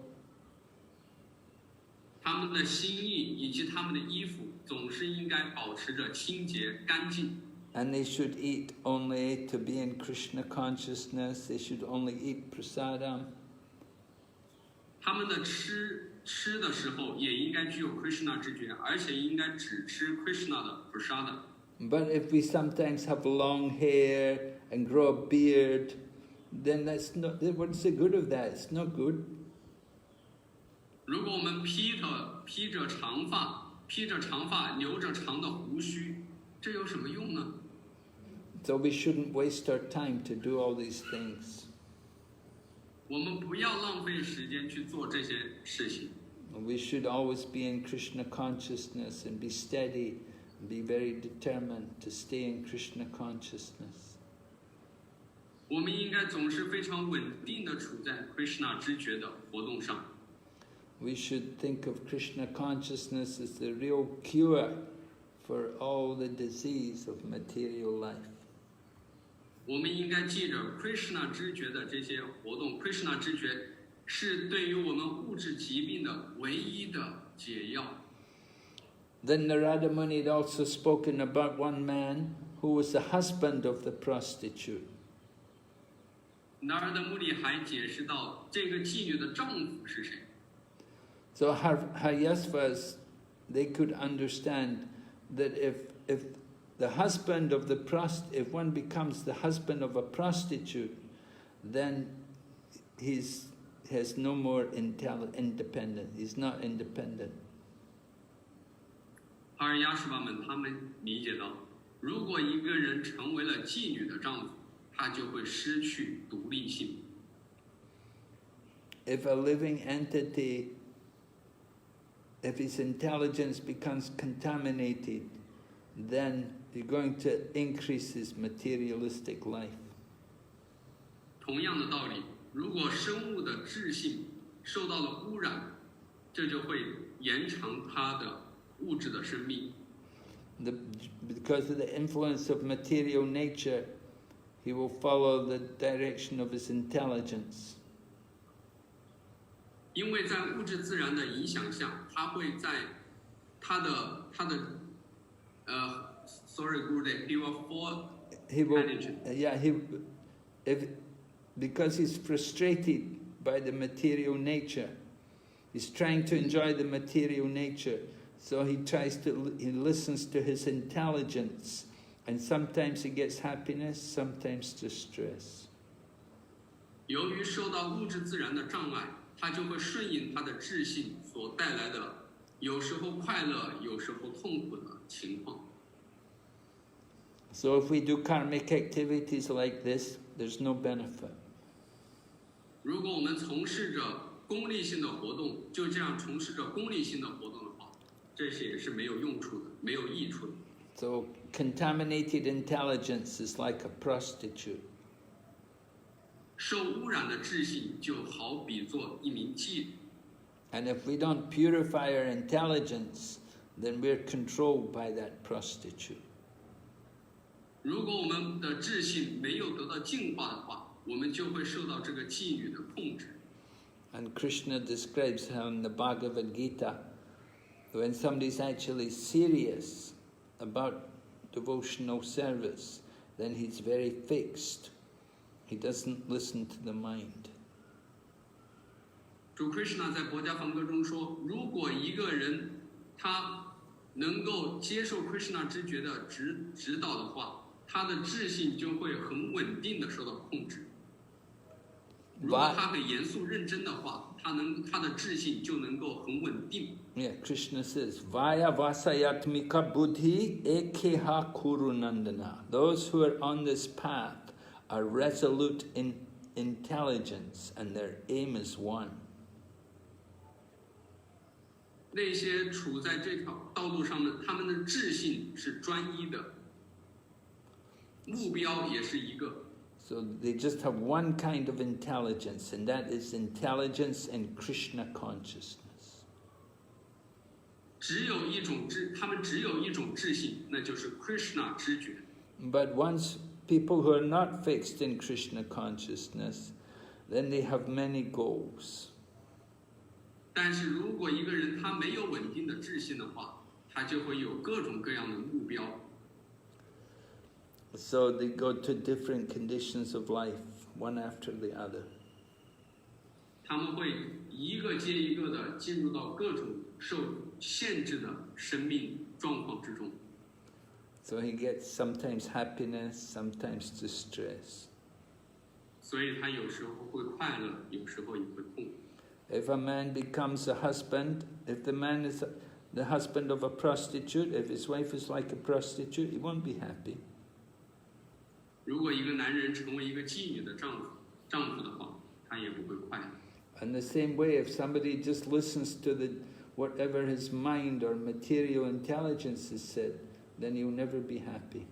他们的心意以及他们的衣服总是应该保持着清洁干净。 And they should eat only to be in Krishna consciousness. They should only eat prasadam. 他们的吃的时候也应该具有 Krishna 知觉，而且应该只吃 Krishna 的 prasada。 But if we sometimes have long hair and grow a beard, then that's not. What's the good of that? It's not good. 如果我们披着长发，留着长的胡须，这有什么用呢？ So we shouldn't waste our time to do all these things. 我们不要浪费时间去做这些事情。 We should always be in Krishna consciousness and be steady and be very determined to stay in Krishna consciousness. 我们应该总是非常稳定的处在 Krishna 知觉的活动上。 We should think of Krishna consciousness as the real cure for all the disease of material life. 我们应该记着 Krishna 知觉的这些活动 ，Krishna 知觉是对于我们物质疾病的唯一的解药。 Then Narada Muni had also spoken about one man who was the husband of the prostitute. 纳尔的目的还解释到这个妓女的丈夫是谁。 So Haryasvas, they could understand that if the husband of if one becomes the husband of a prostitute, then he has no more independent. He's not independent. 哈尔亚什巴们他们理解到，如果一个人成为了妓女的丈夫，他就会失去独立性。 If a living entity, if his intelligence becomes contaminated, then you're going to increase his materialistic life. 同样的道理，如果生物的智性受到了污染，这就会延长它的物质的生命。 Because of the influence of material nature, he will follow the direction of his intelligence. 因为在物质自然的影响下，他会在他的sorry, Gurudev, he will fall. He will, because he's frustrated by the material nature, he's trying to enjoy the material nature, So he listens to his intelligence, and sometimes he gets happiness, sometimes distress. 由于受到物质自然的障碍，他就会顺应他的智性所带来的，有时候快乐，有时候痛苦的情况。So if we do karmic activities like this, there's no benefit. 如果我们从事着功利性的活动，就这样从事着功利性的活动的话，这些也是没有用处的，没有益处的。So contaminated intelligence is like a prostitute. 受污染的智性就好比作一名妓女。And if we don't purify our intelligence, then we're controlled by that prostitute. 如果我们的智性没有得到净化的话，我们就会受到这个妓女的控制。And Krishna describes how in the Bhagavad Gita, when somebody's actually serious about devotional service, then he's very fixed. He doesn't listen to the mind. 主 Krishna 在《博家梵歌》中说，如果一个人他能够接受 Krishna 知觉的指导的话，他的智性就会很稳定的受到控制。如果他很严肃认真的话，他的智性就能够很稳定。Yeah, Krishna says, Vaya vasayatmika buddhi ekeha kurunandana. Those who are on this path are resolute in intelligence and their aim is one. 那些处在这条道路上的，他们的智性是专一的，目标也是一个。So they just have one kind of intelligence, and that is intelligence in Krishna consciousness. 他们只有一种智性，那就是 Krishna 知觉。But once people who are not fixed in Krishna consciousness, then they have many goals. 但是如果一个人他没有稳定的智性的话，他就会有各种各样的目标。So they go to different conditions of life, one after the other. 他们会一个接一个的进入到各种受限制的生命状况之中。So he gets sometimes happiness, sometimes distress. 所以他有时候会快乐，有时候也会痛苦。If a man becomes a husband, if the man is the husband of a prostitute, if his wife is like a prostitute, he won't be happy. 如果一个男人成为一个妓女的丈夫的话，他也不会快乐。And the same way, if somebody just listens to whatever his mind or material intelligence has said, then he'll never be happy.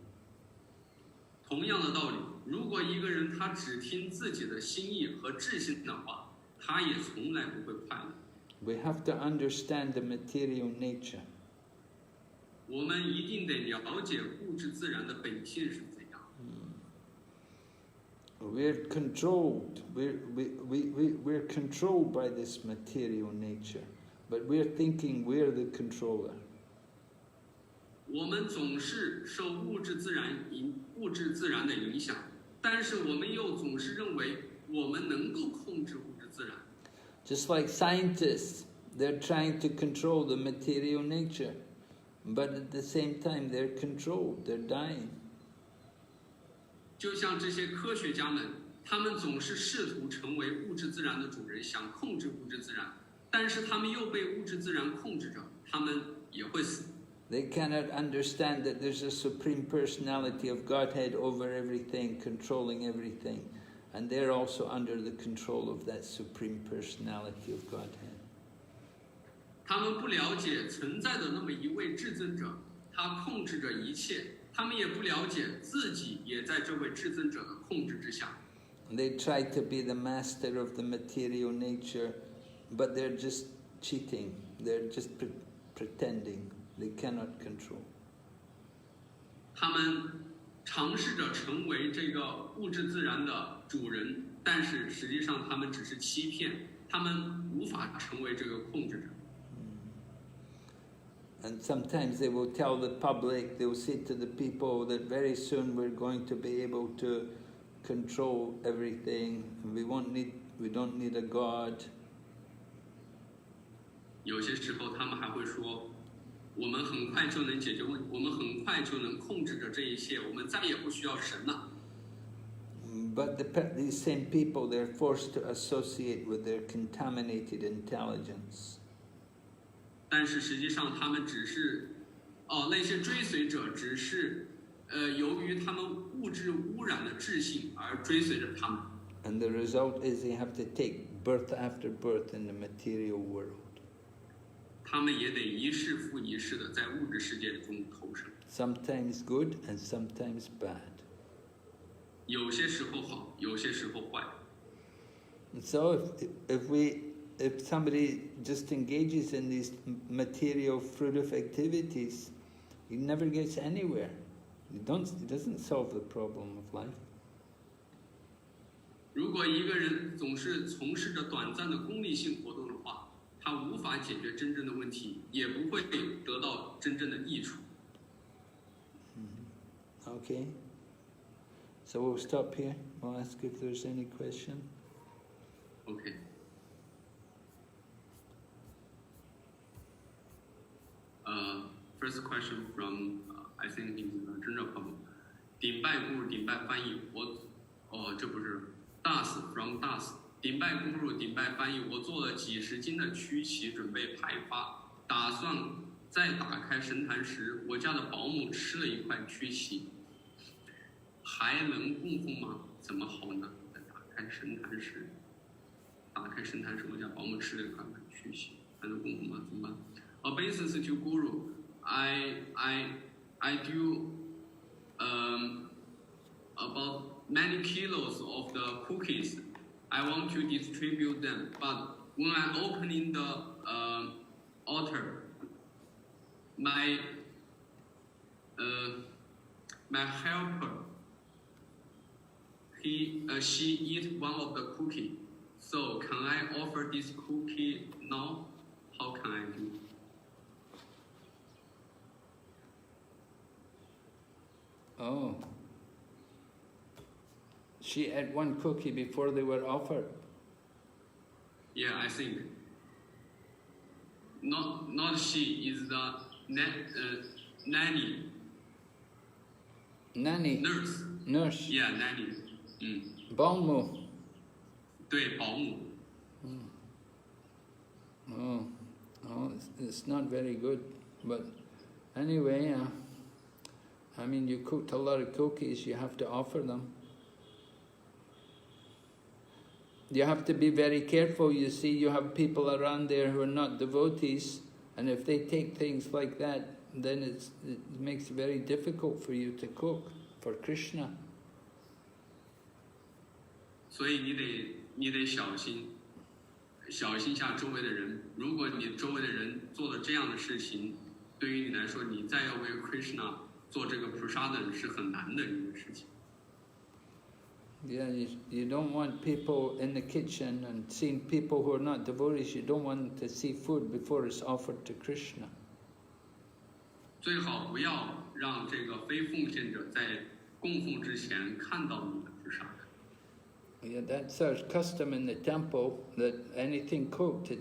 同样的道理，如果一个人他只听自己的心意和智性的话，他也从来不会快乐。We have to understand the material nature. 我们一定得了解物质自然的本性是怎样。We're controlled. We're controlled by this material nature, but we're thinking we're the controller. 我们总是受物质自然的影响，但是我们又总是认为我们能够控制物质自然。Just like scientists, they're trying to control the material nature, but at the same time they're controlled, they're dying. 就像这些科学家们，他们总是试图成为物质自然的主人，想控制物质自然，但是他们又被物质自然控制着，他们也会死。They cannot understand that there's a supreme personality of Godhead over everything, controlling everything. And they're also under the control of that supreme personality of Godhead. 他们不了解存在的那么一位至尊者，他控制着一切。他们也不了解自己也在这位至尊者的控制之下。They try to be the master of the material nature, but they're just cheating. They're just pretending. They cannot control. 他们尝试着成为这个物质自然的主人，但是实际上他们只是欺骗，他们无法成为这个控制者。And sometimes they will tell the public, they will say to the people that very soon we're going to be able to control everything. We don't need a God. 有些时候他们还会说，我们很快就能解决问题，我们很快就能控制着这一切，我们再也不需要神了。But these same people, they're forced to associate with their contaminated intelligence. 但是实际上，他们只是，那些追随者只是，由于他们物质污染的智性而追随着他们。And the result is they have to take birth after birth in the material world. 他们也得一世复一世的在物质世界中投生。Sometimes good and sometimes bad. 有些时候好，有些时候坏。And so if somebody just engages in these material fruitive activities, he never gets anywhere. It doesn't solve the problem of life. 如果一个人总是从事着短暂的功利性活动的话，他无法解决真正的问题，也不会得到真正的益处。Okay. So we'll stop here. I'll ask if there's any question. Okay. First question from I think is 真正朋友，顶拜咕噜顶拜翻译这不是 Das from Das 顶拜咕噜顶拜翻译，我做了几十斤的曲奇准备派发，打算在打开神坛时，我家的保姆吃了一块曲奇，还能供奉吗？怎么好呢？在打开神坛时，我家保姆吃了一块曲奇，还能供奉吗？怎么办？Obeisance to Guru, I do about many kilos of the cookies. I want to distribute them, but when I opening the altar, my helper, she eat one of the cookie. So can I offer this cookie now? How can I do? Oh. She ate one cookie before they were offered. Yeah, I think. Not she, is the nanny. Nanny. Nurse. Yeah, nanny. 保姆。对，保姆。Oh, it's not very good. But anyway, I mean, you cooked a lot of cookies, you have to offer them. You have to be very careful, you see, you have people around there who are not devotees, and if they take things like that, then it makes it very difficult for you to cook for Krishna. 所以你得小心下周围的人。如果你周围的人做了这样的事情，对于你来说，你再要为 Krishna 做这个 Prajāpati 是很难的一个事情。Yeah, you don't want people in the kitchen and seeing people who are not devotees, you don't want to see food before it's offered to Krishna. 最好不要让这个非奉献者在供奉之前看到你的 Prajāpati。Yeah, that's our custom in the temple, that anything cooked,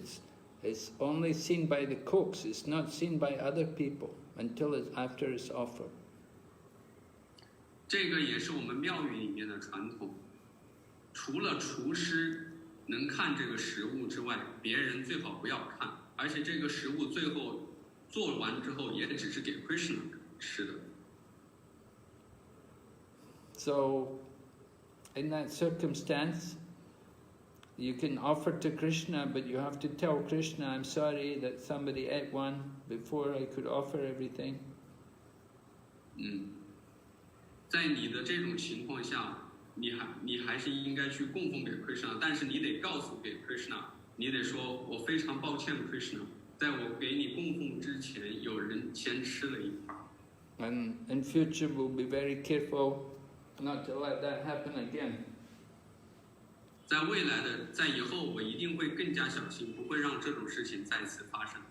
it's only seen by the cooks, it's not seen by other people until after it's offered. 这个也是我们庙宇里面的传统，除了厨师能看这个食物之外，别人最好不要看，而且这个食物最后做完之后也只是给 Krishna 吃的。So, in that circumstance, you can offer to Krishna, but you have to tell Krishna, I'm sorry that somebody ate one before I could offer everything. 在你的这种情况下，你还是应该去供奉给 Krishna， 但是你得告诉给 Krishna， 你得说我非常抱歉 Krishna， 在我给你供奉之前，有人先吃了一块。And in future we'll be very careful not to let that happen again. 在未来的，在以后，我一定会更加小心，不会让这种事情再次发生。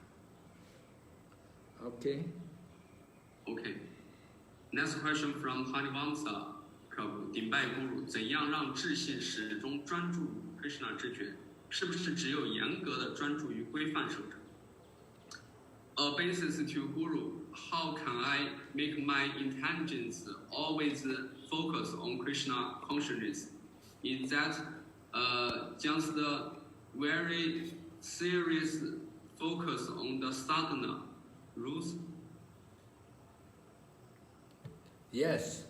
Okay. Next question from Haṁsa Prabhu, 顶拜 Guru， 怎样让智信始终专注于 Krishna 知觉？是不是只有严格的专注于规范守着？ obeisance to Guru, how can I make my intelligence always focus on Krishna consciousness? Is that just a very serious focus on the sadhana rules? Yes,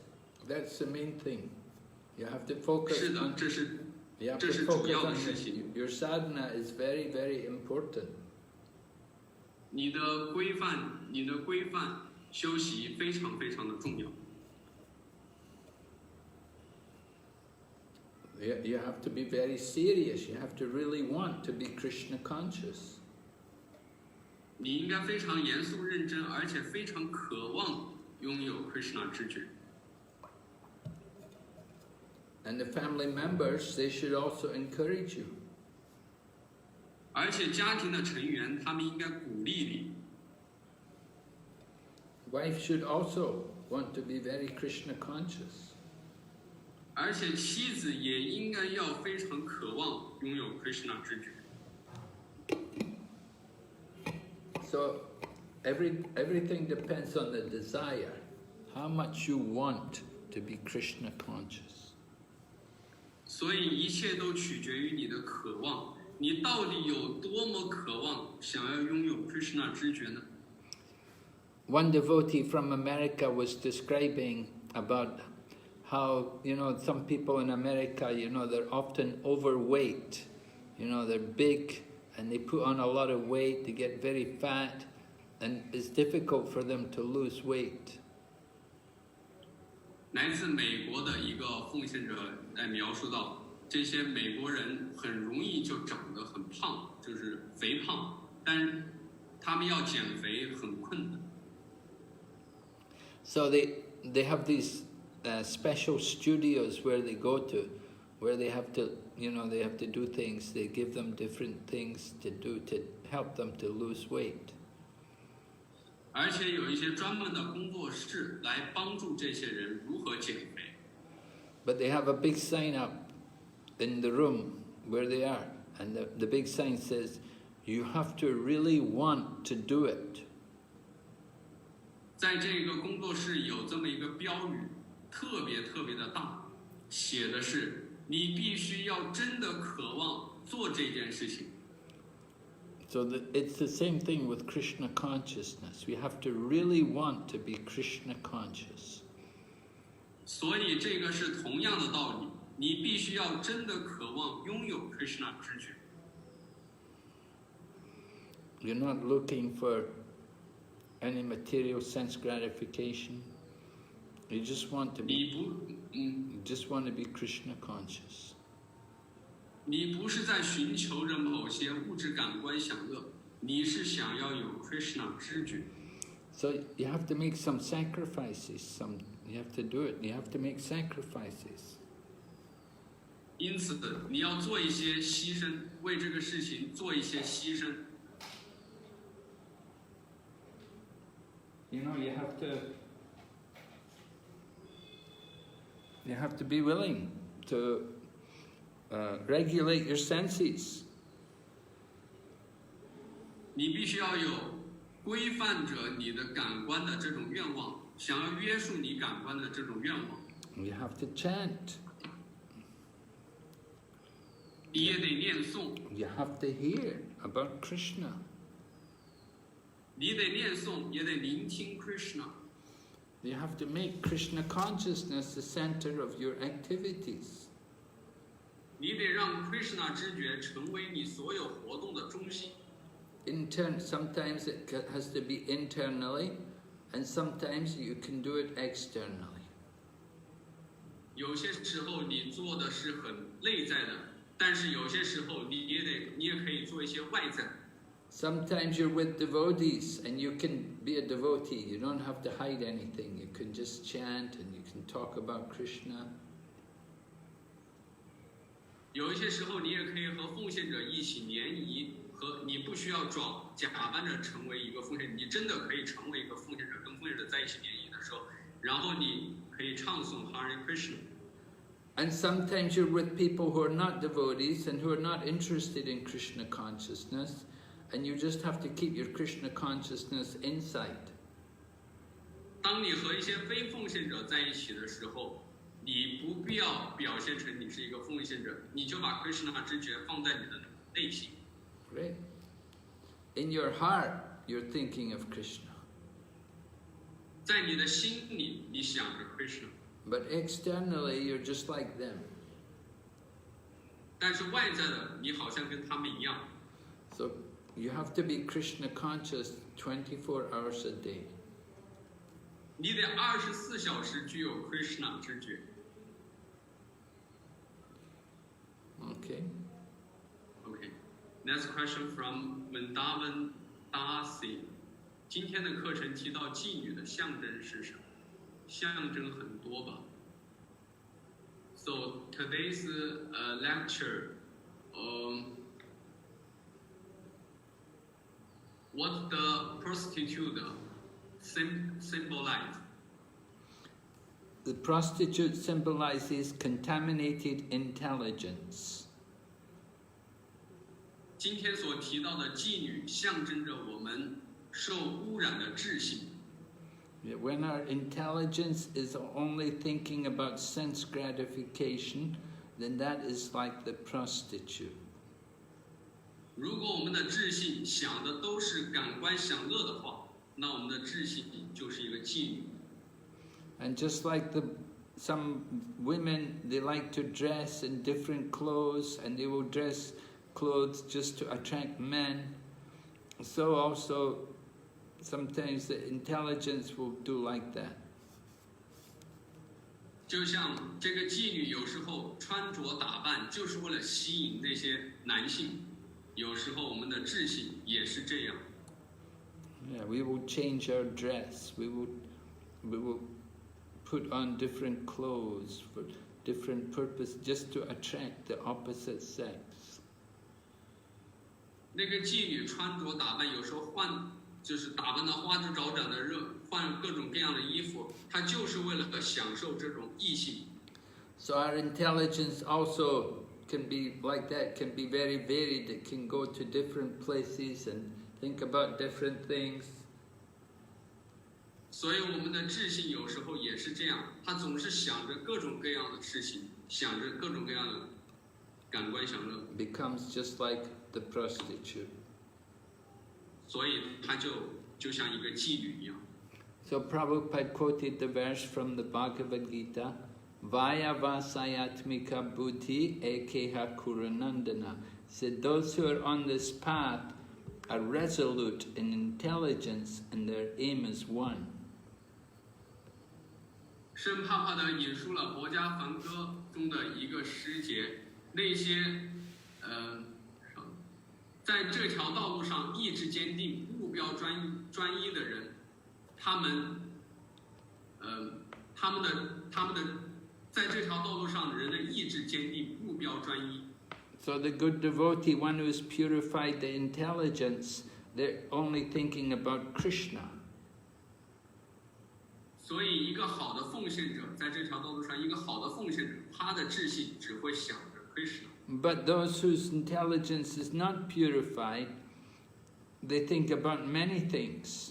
that's the main thing. You have to focus 是的， on, 这是 you have 这 to 是主 focus 要的 on 事 this. 情。 Your sadhana is very, very important. 你的规范修习非常非常的重要。 You have to be very serious. You have to really want to be Krishna conscious. 你应该非常严肃认真，而且非常渴望拥有 Krishna 知觉。 And the family members, they should also encourage you. 而且家庭的成员，他们应该鼓励你。 Wife should also want to be very Krishna conscious. 而且妻子也应该要非常渴望拥有 Krishna 知觉。 So everything depends on the desire, how much you want to be Krishna conscious. 所以一切都取决于你的渴望，你到底有多么渴望想要拥有 Krishna 知觉呢？ One devotee from America was describing about how, some people in America, they're often overweight. They're big and they put on a lot of weight, they get very fat, and it's difficult for them to lose weight. 来自美国的一个奉献者来描述到，这些美国人很容易就长得很胖，就是肥胖，但他们要减肥很困难。 So they have these special studios where they go to, where they have to, they have to do things. They give them different things to do to help them to lose weight. 而且有一些专门的工作室来帮助这些人如何减肥。 But they have a big sign up in the room where they are, and the big sign says, "You have to really want to do it." 在这个工作室有这么一个标语，特别特别的大，写的是你必须要真的渴望做这件事情。 So it's the same thing with Krishna consciousness. We have to really want to be Krishna conscious. 所以这个是同样的道理，你必须要真的渴望拥有 Krishna 知觉。 You're not looking for any material sense gratification. You just want to be. 你 You just want to be Krishna conscious. 你不是在寻求着某些物质感官享乐，你是想要有 Krishna 知觉。 So you have to make some sacrifices. You have to do it. You have to make sacrifices. 因此，你要做一些牺牲，为这个事情做一些牺牲。 You have to be willing to regulate your senses. 你必须要有规范着你的感官的这种愿望，想要约束你感官的这种愿望。 You have to chant. 你也得念诵， You have to hear about Krishna. 你得念诵，也得聆听 Krishna。 You have to make Krishna consciousness the center of your activities. 你得让 Krishna 知觉成为你所有活动的中心。 Sometimes it has to be internally, and sometimes you can do it externally. 有些时候你做的是很内在的，但是有些时候你也可以做一些外在。 Sometimes you're with devotees and you can be a devotee. You don't have to hide anything. You can just chant and you can talk about Krishna. 有一些时候你也可以和奉献者一起联谊，和你不需要假扮着成为一个奉献者，你真的可以成为一个奉献者，跟奉献者在一起联谊的时候，然后你可以唱诵 Hare Krishna。 And sometimes you're with people who are not devotees and who are not interested in Krishna consciousness, and you just have to keep your Krishna consciousness inside. 当你和一些非奉献者在一起的时候，你不必要表现成你是一个奉献者，你就把 Krishna 知觉放在你的内心。Great. In your heart, you're thinking of Krishna. 在你的心里，你想着 Krishna， But externally, you're just like them. 但是外在的，你好像跟他们一样。So you have to be Krishna conscious 24 hours a day. 你得24小时具有 Krishna 知觉。Okay. Okay. Next question from Vrindavan Dasi. 今天的课程提到妓女的象征是什么？象征很多吧。So today's lecture, what the prostitute symbolize? The prostitute symbolizes contaminated intelligence. 今天所提到的妓女象征着我们受污染的智性。When our intelligence is only thinking about sense gratification, then that is like the prostitute. 如果我们的智性想的都是感官享乐的话，那我们的智性就是一个妓女。And just like some women, they like to dress in different clothes, and they will dress clothes just to attract men. So also, sometimes the intelligence will do like that. 就像这个妓女有时候穿着打扮就是为了吸引那些男性，有时候我们的智性也是这样。Yeah, we will change our dress. We will put on different clothes for different purpose, just to attract the opposite sex. 那个妓女穿着打扮，有时候就是打扮得花枝招展的换各种各样的衣服，她就是为了享受这种异性。So our intelligence also can be like that, can be very varied. It can go to different places and think about different things. 所以我们的智性有时候也是这样，他总是想着各种各样的事情，想着各种各样的感官享乐。Becomes just like the prostitute. 所以他就像一个妓女一样。So Prabhupada quoted the verse from the Bhagavad Gita, Vaya vasayatmika buddhi ekeha kuranandana. Said those who are on this path are resolute in intelligence and their aim is one. 圣帕帕德引述了《博家梵歌》中的一个诗节，那些在这条道路上意志坚定、目标专一的人，他们在这条道路上人的意志坚定、目标专一。So the good devotee, one who has purified the intelligence, they're only thinking about Krishna. 所以，一个好的奉献者，在这条道路上，一个好的奉献者，他的志性只会想着 Krishna。But those whose intelligence is not purified, they think about many things.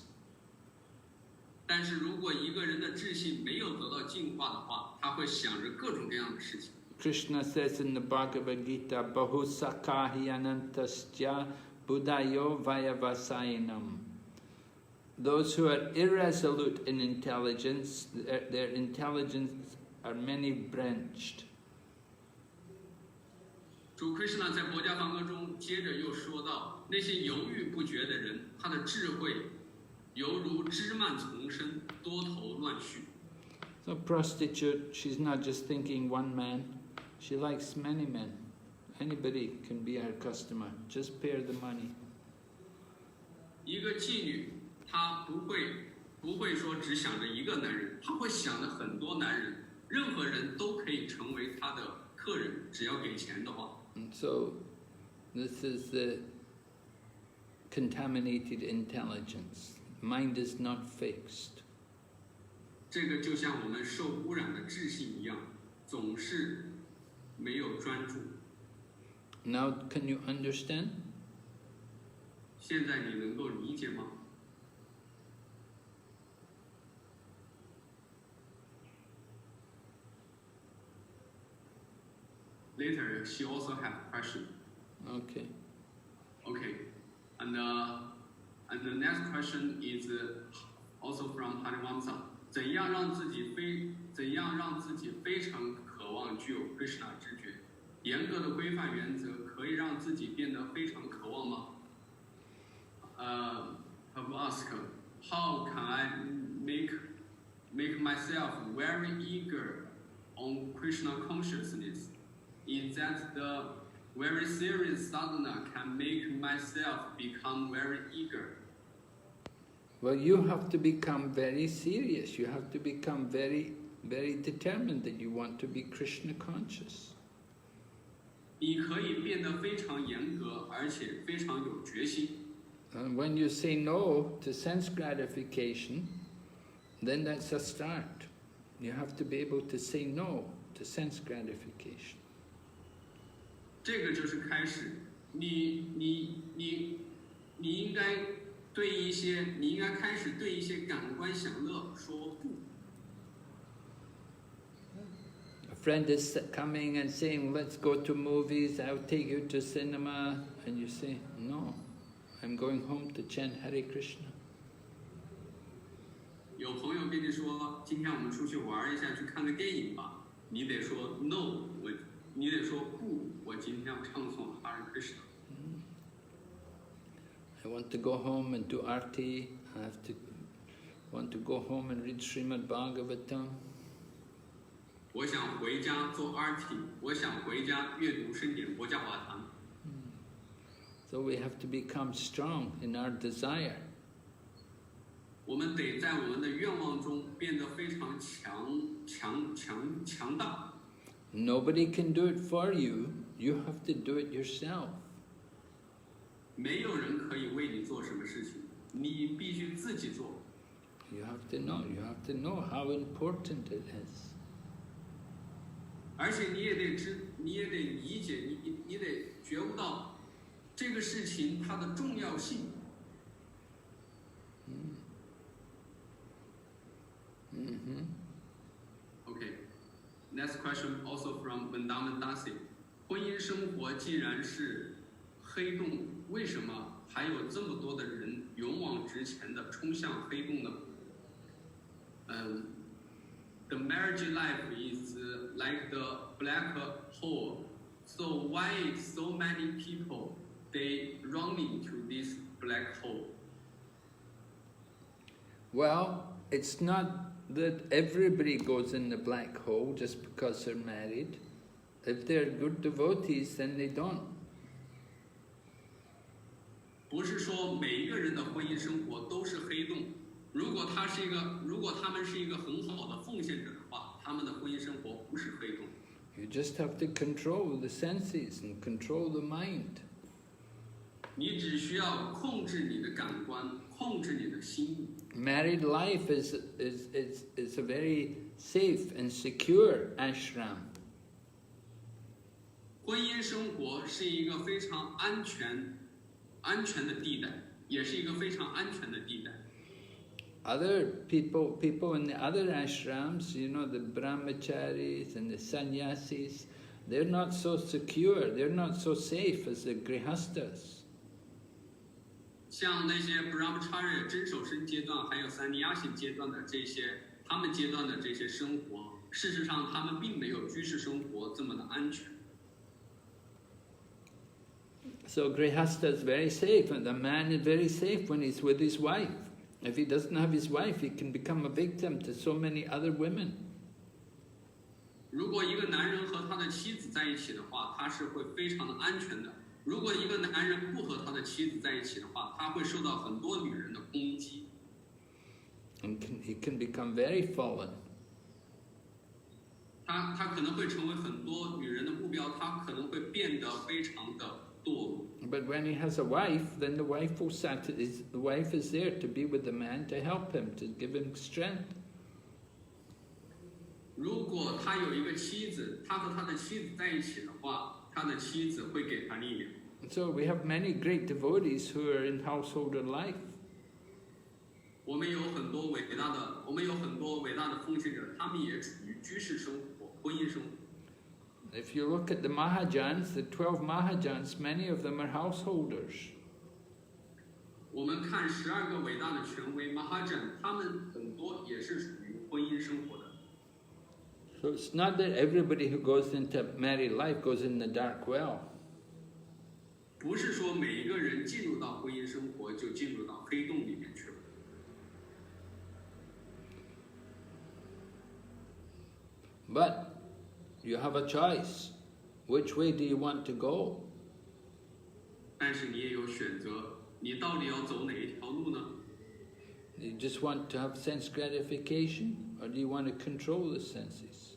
但是如果一个人的志性没有得到净化的话，他会想着各种各样的事情。Krishna says in the Bhagavad Gita, Bahu Sakāhi Anantasya Buddhayo Vayavasayinam. Those who are irresolute in intelligence, their intelligence are many branched. 主 Krishna 在《博家梵歌》中接着又说到，那些犹豫不决的人，他的智慧犹如枝蔓丛生，多头乱絮。So prostitute, she's not just thinking one man, she likes many men. Anybody can be her customer, just pay her the money. 一个妓女，她不会说只想着一个男人，她会想着很多男人，任何人都可以成为她的客人，只要给钱的话。And so this is the contaminated intelligence. Mind is not fixed. 这个就像我们受污染的智性一样，总是没有专注。Now can you understand? 现在你能够理解吗？ Later, she also have a question. Okay. Okay, and the next question is also from Haṁsa. 怎样让自己非常渴望具有 Krishna 知觉？严格的规范原则可以让自己变得非常渴望吗？Have asked, how can I make myself very eager on Krishna consciousness? Is that the very serious sadhana can make myself become very eager? Well, you have to become very serious. You have to become very, very determined that you want to be Krishna conscious. 你可以变得非常严格，而且非常有决心。 And when you say no to sense gratification, then that's a start. You have to be able to say no to sense gratification. 这个就是开始，你应该开始对一些感官享乐说不。 A friend is coming and saying, let's go to movies, I'll take you to cinema. And you say, no, I'm going home to chant Hare Krishna. 有朋友跟你说，今天我们出去玩一下，去看个电影吧，你得说 no， 你得说不，我今天要唱诵 Hare Krishna。 I want to go home and do arti. Want to go home and read Srimad Bhagavatam. 我想回家做 arti， 我想回家阅读圣典博伽瓦坛。 So we have to become strong in our desire. 我们得在我们的愿望中变得非常强大。 Nobody can do it for you. You have to do it yourself. 没有人可以为你做什么事情，你必须自己做。 You have to know. You have to know how important it is. 而且你也得理解，你得觉悟到这个事情它的重要性。Okay, next question also from Vrindavan Dasi. 婚姻生活既然是黑洞，为什么还有这么多的人勇往直前的冲向黑洞呢？The marriage life is like the black hole. So why so many people they run into this black hole? Well, it's not that everybody goes in the black hole just because they're married. If they're good devotees, then they don't. 不是说每一个人的婚姻生活都是黑洞。如果他们是一个很好的奉献者的话，他们的婚姻生活不是黑洞。You just have to control the senses and control the mind. 你只需要控制你的感官，控制你的心。 Married life is a very safe and secure ashram. 婚姻生活是一个非常安全的地带，也是一个非常安全的地带。 Other people in the other ashrams, you know, the brahmacharis and the sannyasis, they're not so secure, they're not so safe as the grihastas. 像那些 Brahmacharya 真守身阶段，还有Sannyasi阶段的这些，他们阶段的这些生活，事实上他们并没有居士生活这么的安全。 So grihasta is very safe, and the man is very safe when he's with his wife. If he doesn't have his wife, he can become a victim to so many other women. 如果一个男人和他的妻子在一起的话，他是会非常的安全的。如果一个男人不和他的妻子在一起的话，他会受到很多女人的攻击。And he can become very fallen. 他可能会成为很多女人的目标，他可能会变得非常的堕落。 But when he has a wife, then the wife is there to be with the man, to help him, to give him strength. 如果他有一个妻子，他和他的妻子在一起的话，他的妻子会给他力量。So we have many great devotees who are in householder life. 我们有很多伟大的奉献者，他们也处于居士生活、婚姻生活。If you look at the Mahajans, the 12 Mahajans, many of them are householders. 我们看12个伟大的权威 Mahajan， 他们很多也是属于婚姻生活的。So it's not that everybody who goes into married life goes in the dark well. 不是说每一个人进入到婚姻生活就进入到黑洞里面去了。But you have a choice. Which way do you want to go? 但是你也有选择，你到底要走哪一条路呢？ Do you just want to have sense gratification, or do you want to control the senses?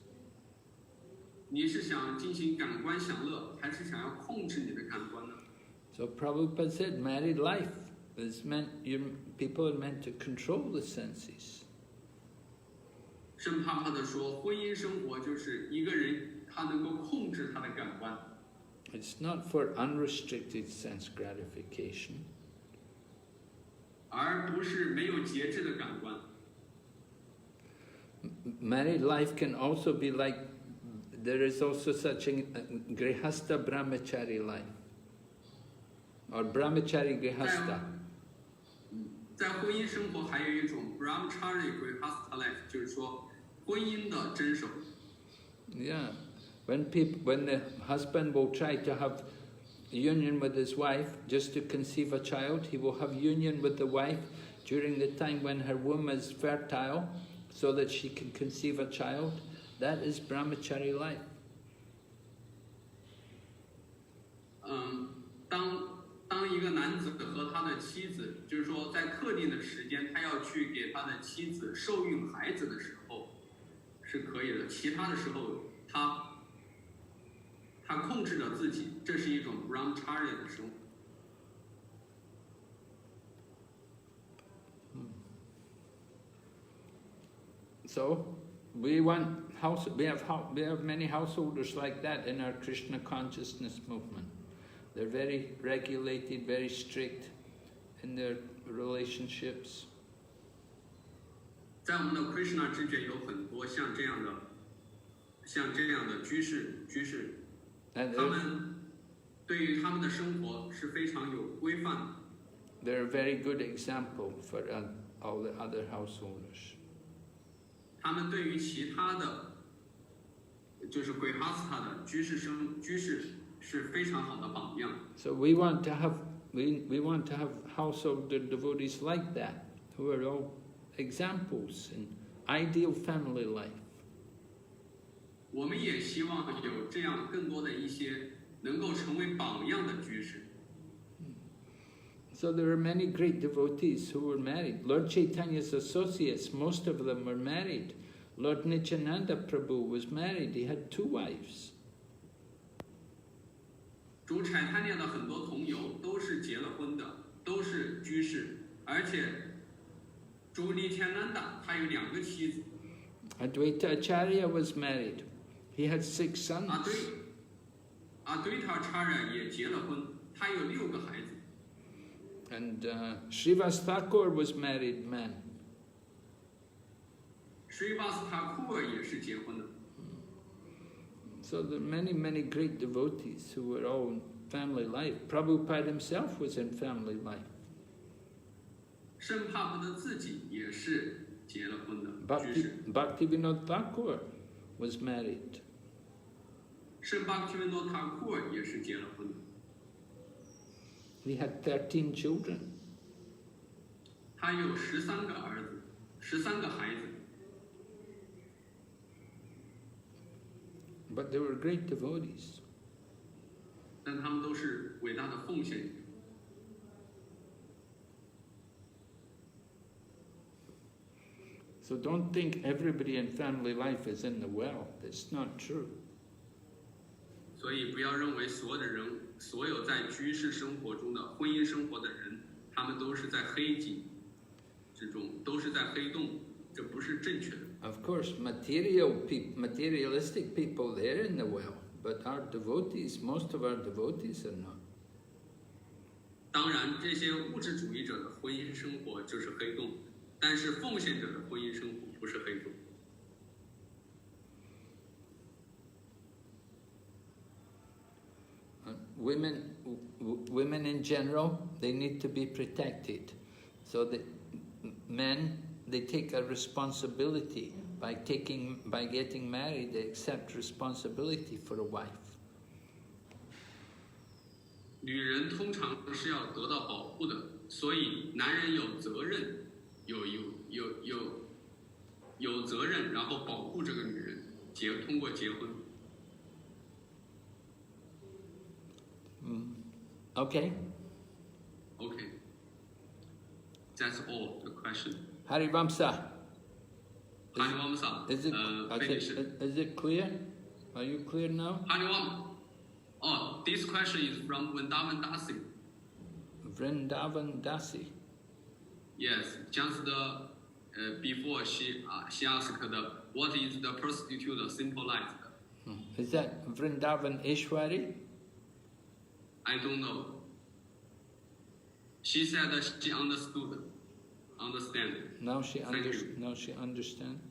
你是想进行感官享乐，还是想要控制你的感官呢？ So Prabhupada said, married life is meant, people are meant to control the senses. 圣帕帕的说，婚姻生活就是一个人他能够控制他的感官。It's not for unrestricted sense gratification. 而不是没有节制的感官。Married life can also be like, there is also such a grihastha brahmachari life, or brahmachari grihastha. 在婚姻生活还有一种 brahmachari grihastha life， 就是说婚姻的真守。Yeah, when the husband will try to have union with his wife just to conceive a child, he will have union with the wife during the time when her womb is fertile, so that she can conceive a child. That is brahmachari life. 当一个男子和他的妻子，就是说在特定的时间，他要去给他的妻子受孕孩子的时候，是可以的。其他的时候，他控制着自己，这是一种 brahmacharya 的生活。So we have many householders like that in our Krishna consciousness movement. They're very regulated, very strict in their relationships. 在我们的 Krishna 之觉有很多像这样的居士，他们对于他们的生活是非常有规范的。They're a very good example for all the other householders. 他们对于其他的，就是 Grihastha 的居士是非常好的榜样。So we want to have householder devotees like that, who are all examples in ideal family life. 我们也希望有这样更多的一些能够成为榜样的居士。So there are many great devotees who were married. Lord Chaitanya's associates, most of them were married. Lord Nityananda Prabhu was married. He had 2 wives. 主产贪念的很多同游都是结了婚的，都是居士，而且主Nityananda他有2个妻子。Advaita Acharya was married. He had 6 sons. Advaita Acharya 也结了婚，他有6个孩子。And Srivas Thakur was married man. Srivas Thakur 也是结婚的。So there are many, many great devotees who were all in family life. Prabhupada himself was in family life. 圣帕帕的自己也是结了婚的居士。Bhaktivinoda Thakur was married. 圣 Bhaktivinoda Thakur 也是结了婚的。He had 13 children. 他有13个儿子，13个孩子。But they were great devotees. 但他们都是伟大的奉献者。So don't think everybody in family life is in the well. That's not true. 所以不要认为所有在居士生活中的婚姻生活的人，他们都是在黑井之中，都是在黑洞，这不是正确的。Of course, materialistic people, they're in the well. But our devotees, most of our devotees are not. 当然，这些物质主义者的婚姻生活就是黑洞，但是奉献者的婚姻生活不是黑洞。Women in general, they need to be protected. So the men, they take a responsibility by getting married. They accept responsibility for a wife. 女人通常是要得到保护的，所以男人有责任，有责任，然后保护这个女人，通过结婚。Okay. Okay. That's all the question. Harivamsa. Harivamsa. Is it clear? Are you clear now? Harivamsa. Oh, this question is from Vrindavan Dasi. Vrindavan Dasi. Yes, just before she asked what is the prostitute symbolized. Is that Vrindavan Ishwari? I don't know. She said that she understand. Now she understands.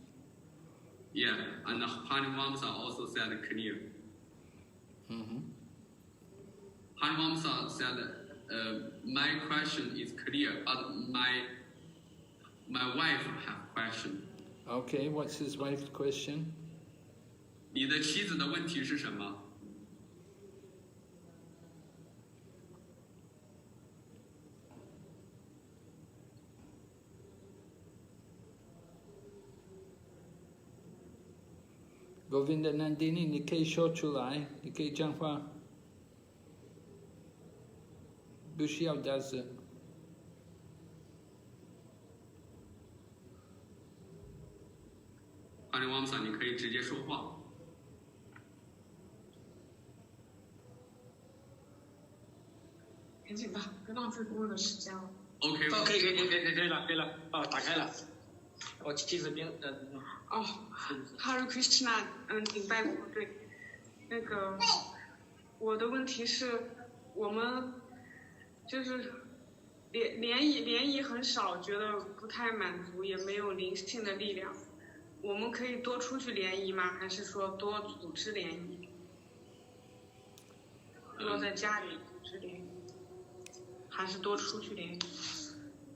Yeah, and Harivamsa also said clear. Haṁsa said, my question is clear, but my wife have question. Okay, what's his wife's question? 你的妻子的问题是什么？ Govinda Nandini, 你可以说出来，你可以讲话，不需要打字。Haṁsa，你可以直接说话。赶紧吧，别浪费多的时间了。OK， 可以了，哦，打开了。我妻子边Hare Krishna，顶拜国对，那个我的问题是，我们就是联谊很少，觉得不太满足，也没有灵性的力量。我们可以多出去联谊吗？还是说多组织联谊？多在家里组织联谊，还是多出去联谊？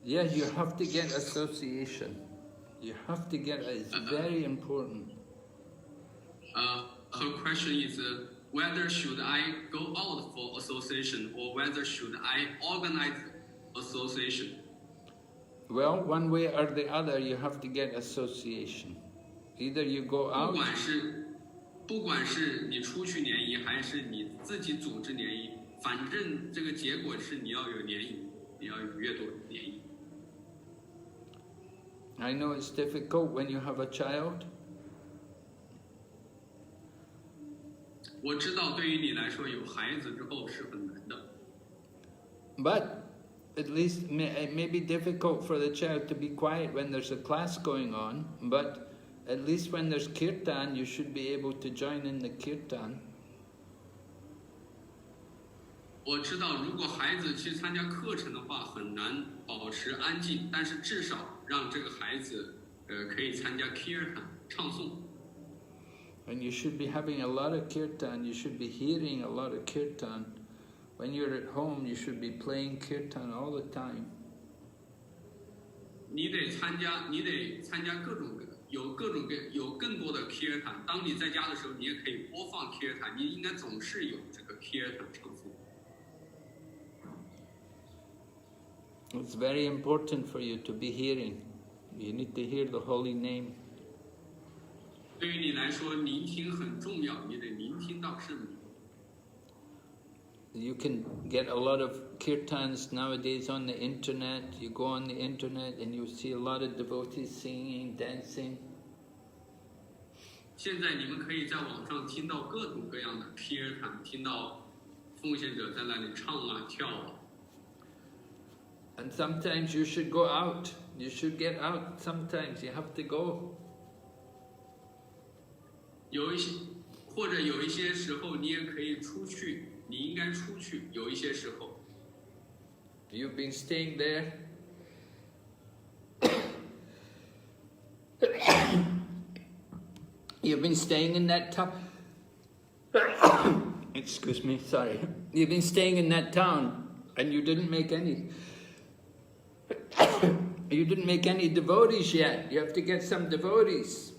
Yeah, you have to get association. You have to get it. It's very important. Her question is whether should I go out for association or whether should I organize association? Well, one way or the other, you have to get association. Either you go out. 不管是你出去联谊还是你自己组织联谊，反正这个结果是你要有联谊，你要有越多的联谊。 I know it's difficult when you have a child. 我知道对于你来说有孩子之后是很难的。But at least it may be difficult for the child to be quiet when there's a class going on, but at least when there's kirtan, you should be able to join in the kirtan. 我知道，如果孩子去参加课程的话，很难保持安静，但是至少让这个孩子可以参加 kirtan 唱诵。And you should be having a lot of kirtan, you should be hearing a lot of kirtan. When you're at home, you should be playing kirtan all the time. 你得参加有更多的 kirtan。当你在家的时候，你也可以播放 kirtan， 你应该总是有这个 kirtan 唱诵。 It's very important for you to be hearing. You need to hear the holy name. 对于你来说，聆听很重要，你得聆听到圣名。 You can get a lot of kirtans nowadays on the internet. You go on the internet and you see a lot of devotees singing, dancing. 现在你们可以在网上听到各种各样的 kirtan， 听到奉献者在那里唱啊跳啊。 And sometimes you should go out. You should get out. Sometimes you have to go. 有一些时候你也可以出去，你应该出去。有一些时候。You've been staying there. You've been staying in that town. Excuse me, sorry. You've been staying in that town and you didn't make any. You didn't make any devotees yet. You have to get some devotees.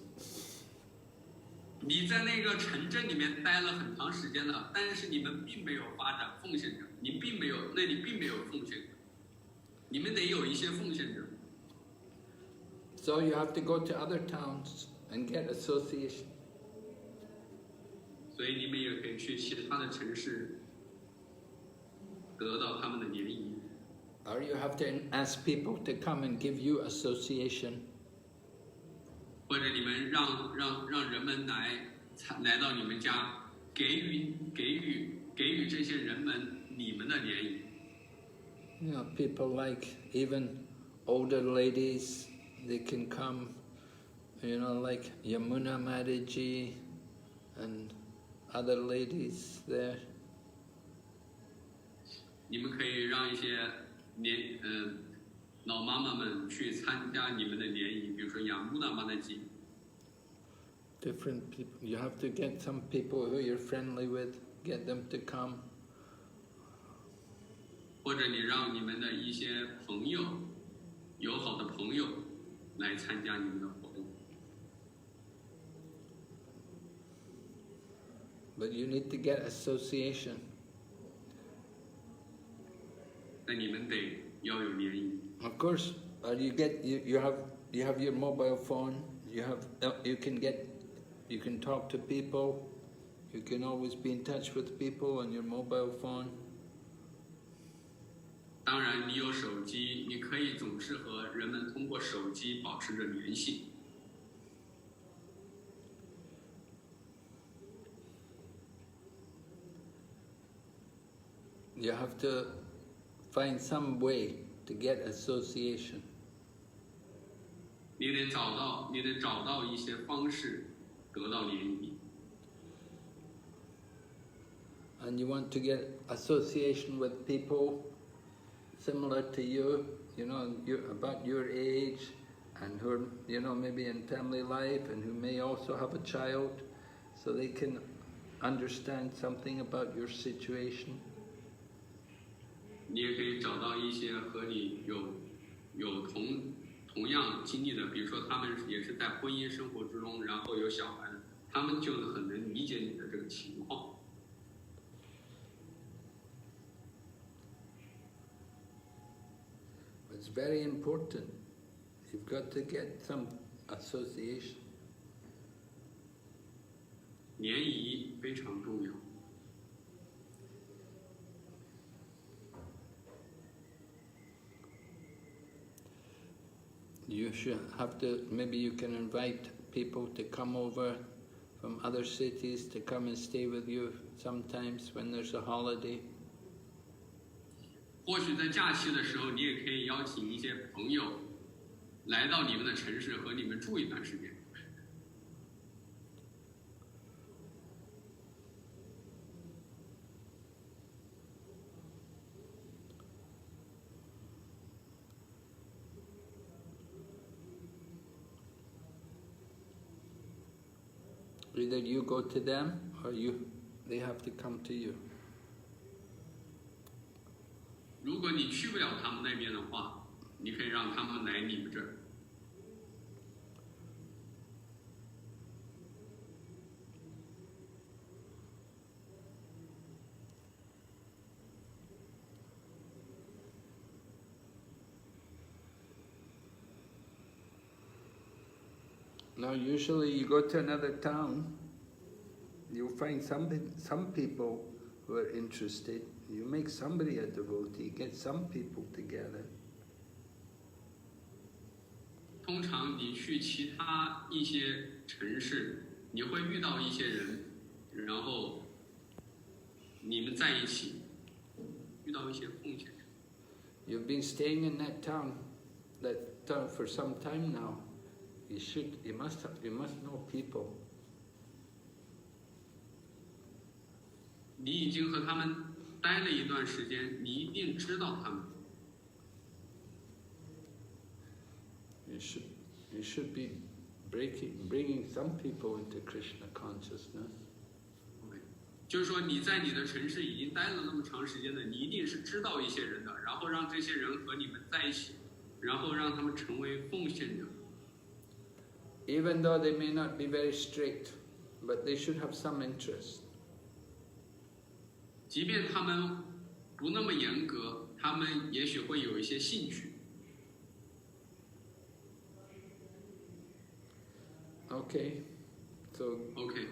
你在那个城镇里面待了很长时间了，但是你们并没有发展奉献者，那里并没有奉献者，你们得有一些奉献者。So you have to go to other towns and get association. 所以你们也可以去其他的城市，得到他们的联谊。Or you have to ask people to come and give you association. 或者你们让人们来到你们家，给予这些人们你们的联谊。You know, people like even older ladies, they can come. You know, like Yamuna Madiji and other ladies there. 你们可以让一些老妈妈们去参加你们的联谊，比如说雅木纳玛纳吉。Different people. You have to get some people who you're friendly with, get them to come. 或者你让你们的一些朋友，友好的朋友来参加你们的活动。But you need to get association. 那你们得要有联谊。Of course, you have your mobile phone. You can talk to people. You can always be in touch with people on your mobile phone. 当然，你有手机，你可以总是和人们通过手机保持着联系。You have to find some way to get association. 你得找到一些方式得到联谊。And you want to get association with people similar to you, about your age, and who are, maybe in family life, and who may also have a child, so they can understand something about your situation. 你也可以找到一些和你有同样经历的，比如说他们也是在婚姻生活之中，然后有小孩的，他们就很能理解你的这个情况。It's very important. You've got to get some association. 联谊非常重要。You should have to, maybe you can invite people to come over from other cities to come and stay with you sometimes when there's a holiday. 或许在假期的时候，你也可以邀请一些朋友来到你们的城市和你们住一段时间。Either you go to them or they have to come to you. 如果你去不了他们那边的话，你可以让他们来你们这儿。Now, usually you go to another town, you'll find some people who are interested. You make somebody a devotee, get some people together. 通常你去其他一些城市，你会遇到一些人，然后你们在一起，遇到一些奉献者。You've been staying in that town for some time now. You must know people. 你已经和他们待了一段时间，你一定知道他们。You should be bringing some people into Krishna consciousness. 就是说你在你的城市已经待了那么长时间的，你一定是知道一些人的，然后让这些人和你们在一起，然后让他们成为奉献者。Even though they may not be very strict, but they should have some interest. 即便他们不那么严格，他们也许会有一些兴趣。Okay, so OK，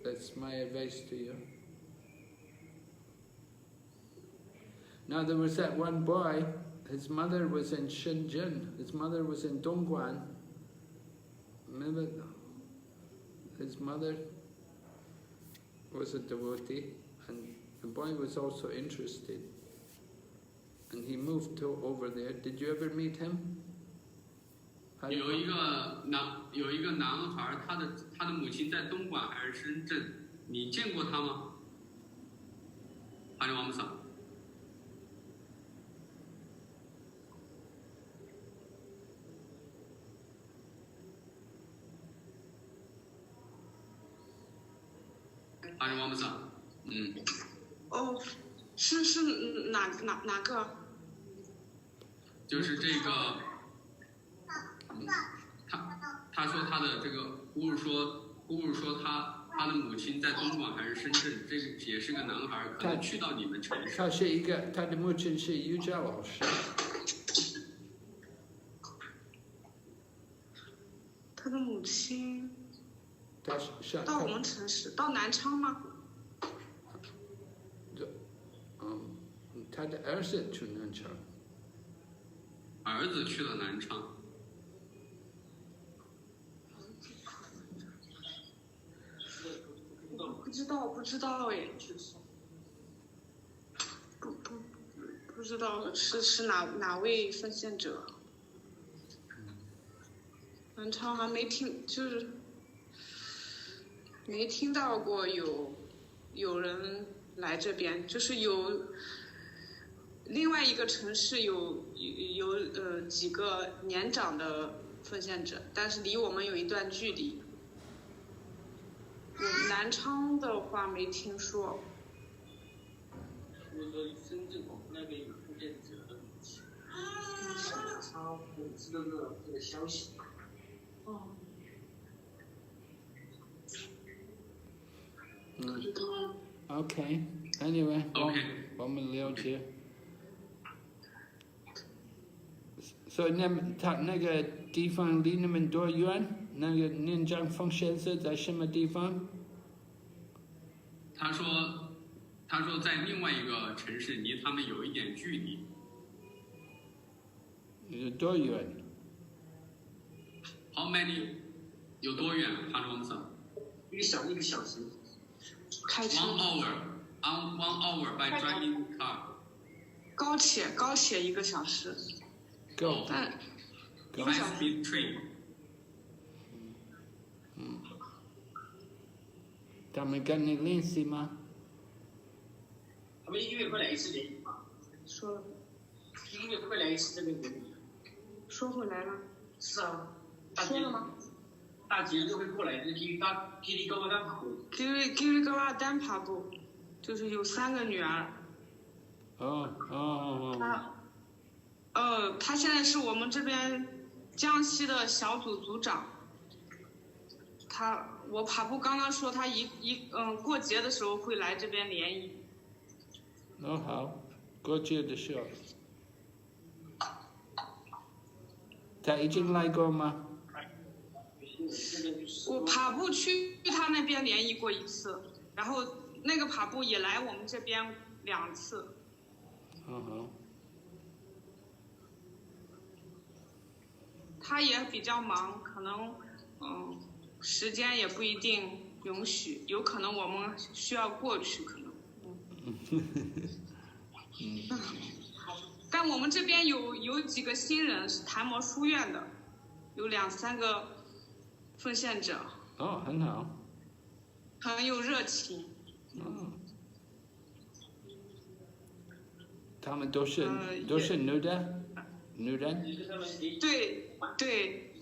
that's my advice to you. Now there was that one boy, his mother was in Shenzhen, his mother was in Dongguan. Remember, his mother was a devotee, and the boy was also interested. And he moved over there. Did you ever meet him? 有一个男孩，他的母亲在东莞还是深圳，你见过他吗？哈利王萨。哈利王萨，哦，是哪个？就是这个。他说他的这个姑姑说他的母亲在东莞还是深圳，这个也是个男孩，可能去到你们城市。他的母亲是瑜伽老师。他的母亲到我们城市，到南昌吗？他的儿子去南昌。儿子去了南昌。不知道哎，不知道是哪位奉献者。南昌还没听，就是没听到过有人来这边，就是有另外一个城市有几个年长的奉献者，但是离我们有一段距离。南昌的话没听说。就是说深圳那边有奉献者的母亲，南昌我知道这个消息。哦。Okay. Anyway. OK。我们了解。所以那个地方离你们多远？那个年长奉献者在什么地方？他说在另外一个城市，离他们有一点距离。有多远 ？How many？ 有多远？哈罗姆萨。一个小时。开车。1 hour by driving car。高铁1个小时。Go。High speed train。他们跟你联系吗？他们1个月会来一次联谊吗？说了。1个月会来一次这边联谊。说回来了。是啊。说了吗？大节都会过来，给你高单爬步。给你高单爬步，就是有3个女儿。他现在是我们这边江西的小组组长。我爬步刚刚说他过节的时候会来这边联谊。好，过节的时候。他已经来过吗？我爬步去他那边联谊过1次，然后那个爬步也来我们这边2次。他也比较忙，可能时间也不一定允许，有可能我们需要过去，可能。但我们这边有几个新人是檀摩书院的，有2、3个奉献者。很好。很有热情。他们都是女的，女人？对对，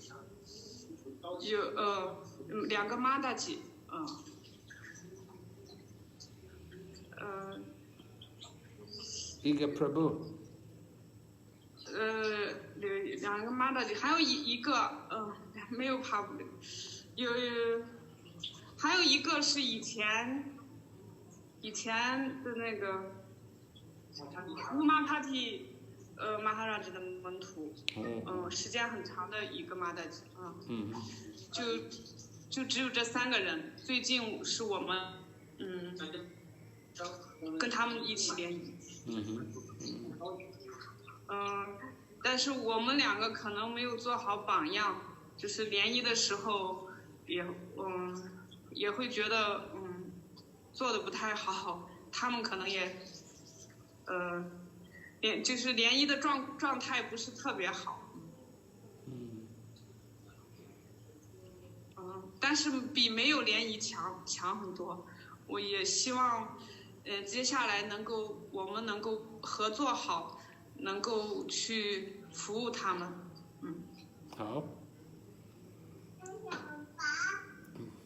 有2个妈大姐，一个 Prabhu。2个妈大姐，还有一个没有爬不了，还有一个是以前的那个乌玛帕蒂马哈拉吉的门徒，时间很长的一个妈大姐啊，就只有这3个人，最近是我们跟他们一起联谊，但是我们2个可能没有做好榜样，就是联谊的时候也会觉得做的不太好，他们可能也就是联谊的状态不是特别好，但是比没有联谊强很多。我也希望接下来我们能够合作好，能够去服务他们。好。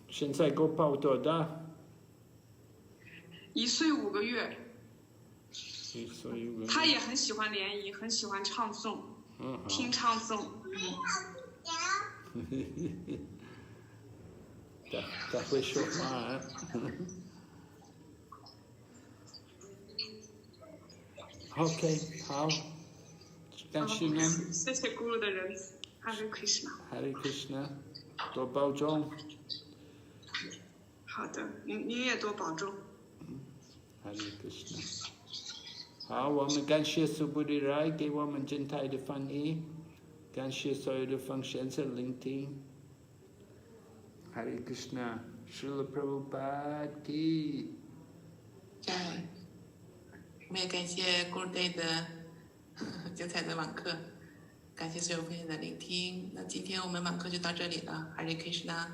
现在够报多大？1岁5个月。1岁5个月。他也很喜欢联谊，很喜欢唱诵，听唱诵。他会说话。OK， 好，感谢您。谢谢 Guru 的仁慈。Hare Krishna。Hare Krishna， 多保重。好的，您也多保重。Hare Krishna。好，我们感谢苏布里来给我们精彩的翻译，感谢所有的奉献者聆听。Hare Krishna， Srila Prabhupada ki。在，我们也感谢 Good Day 的精彩的网课，感谢所有奉献的聆听。那今天我们网课就到这里了，Hare Krishna。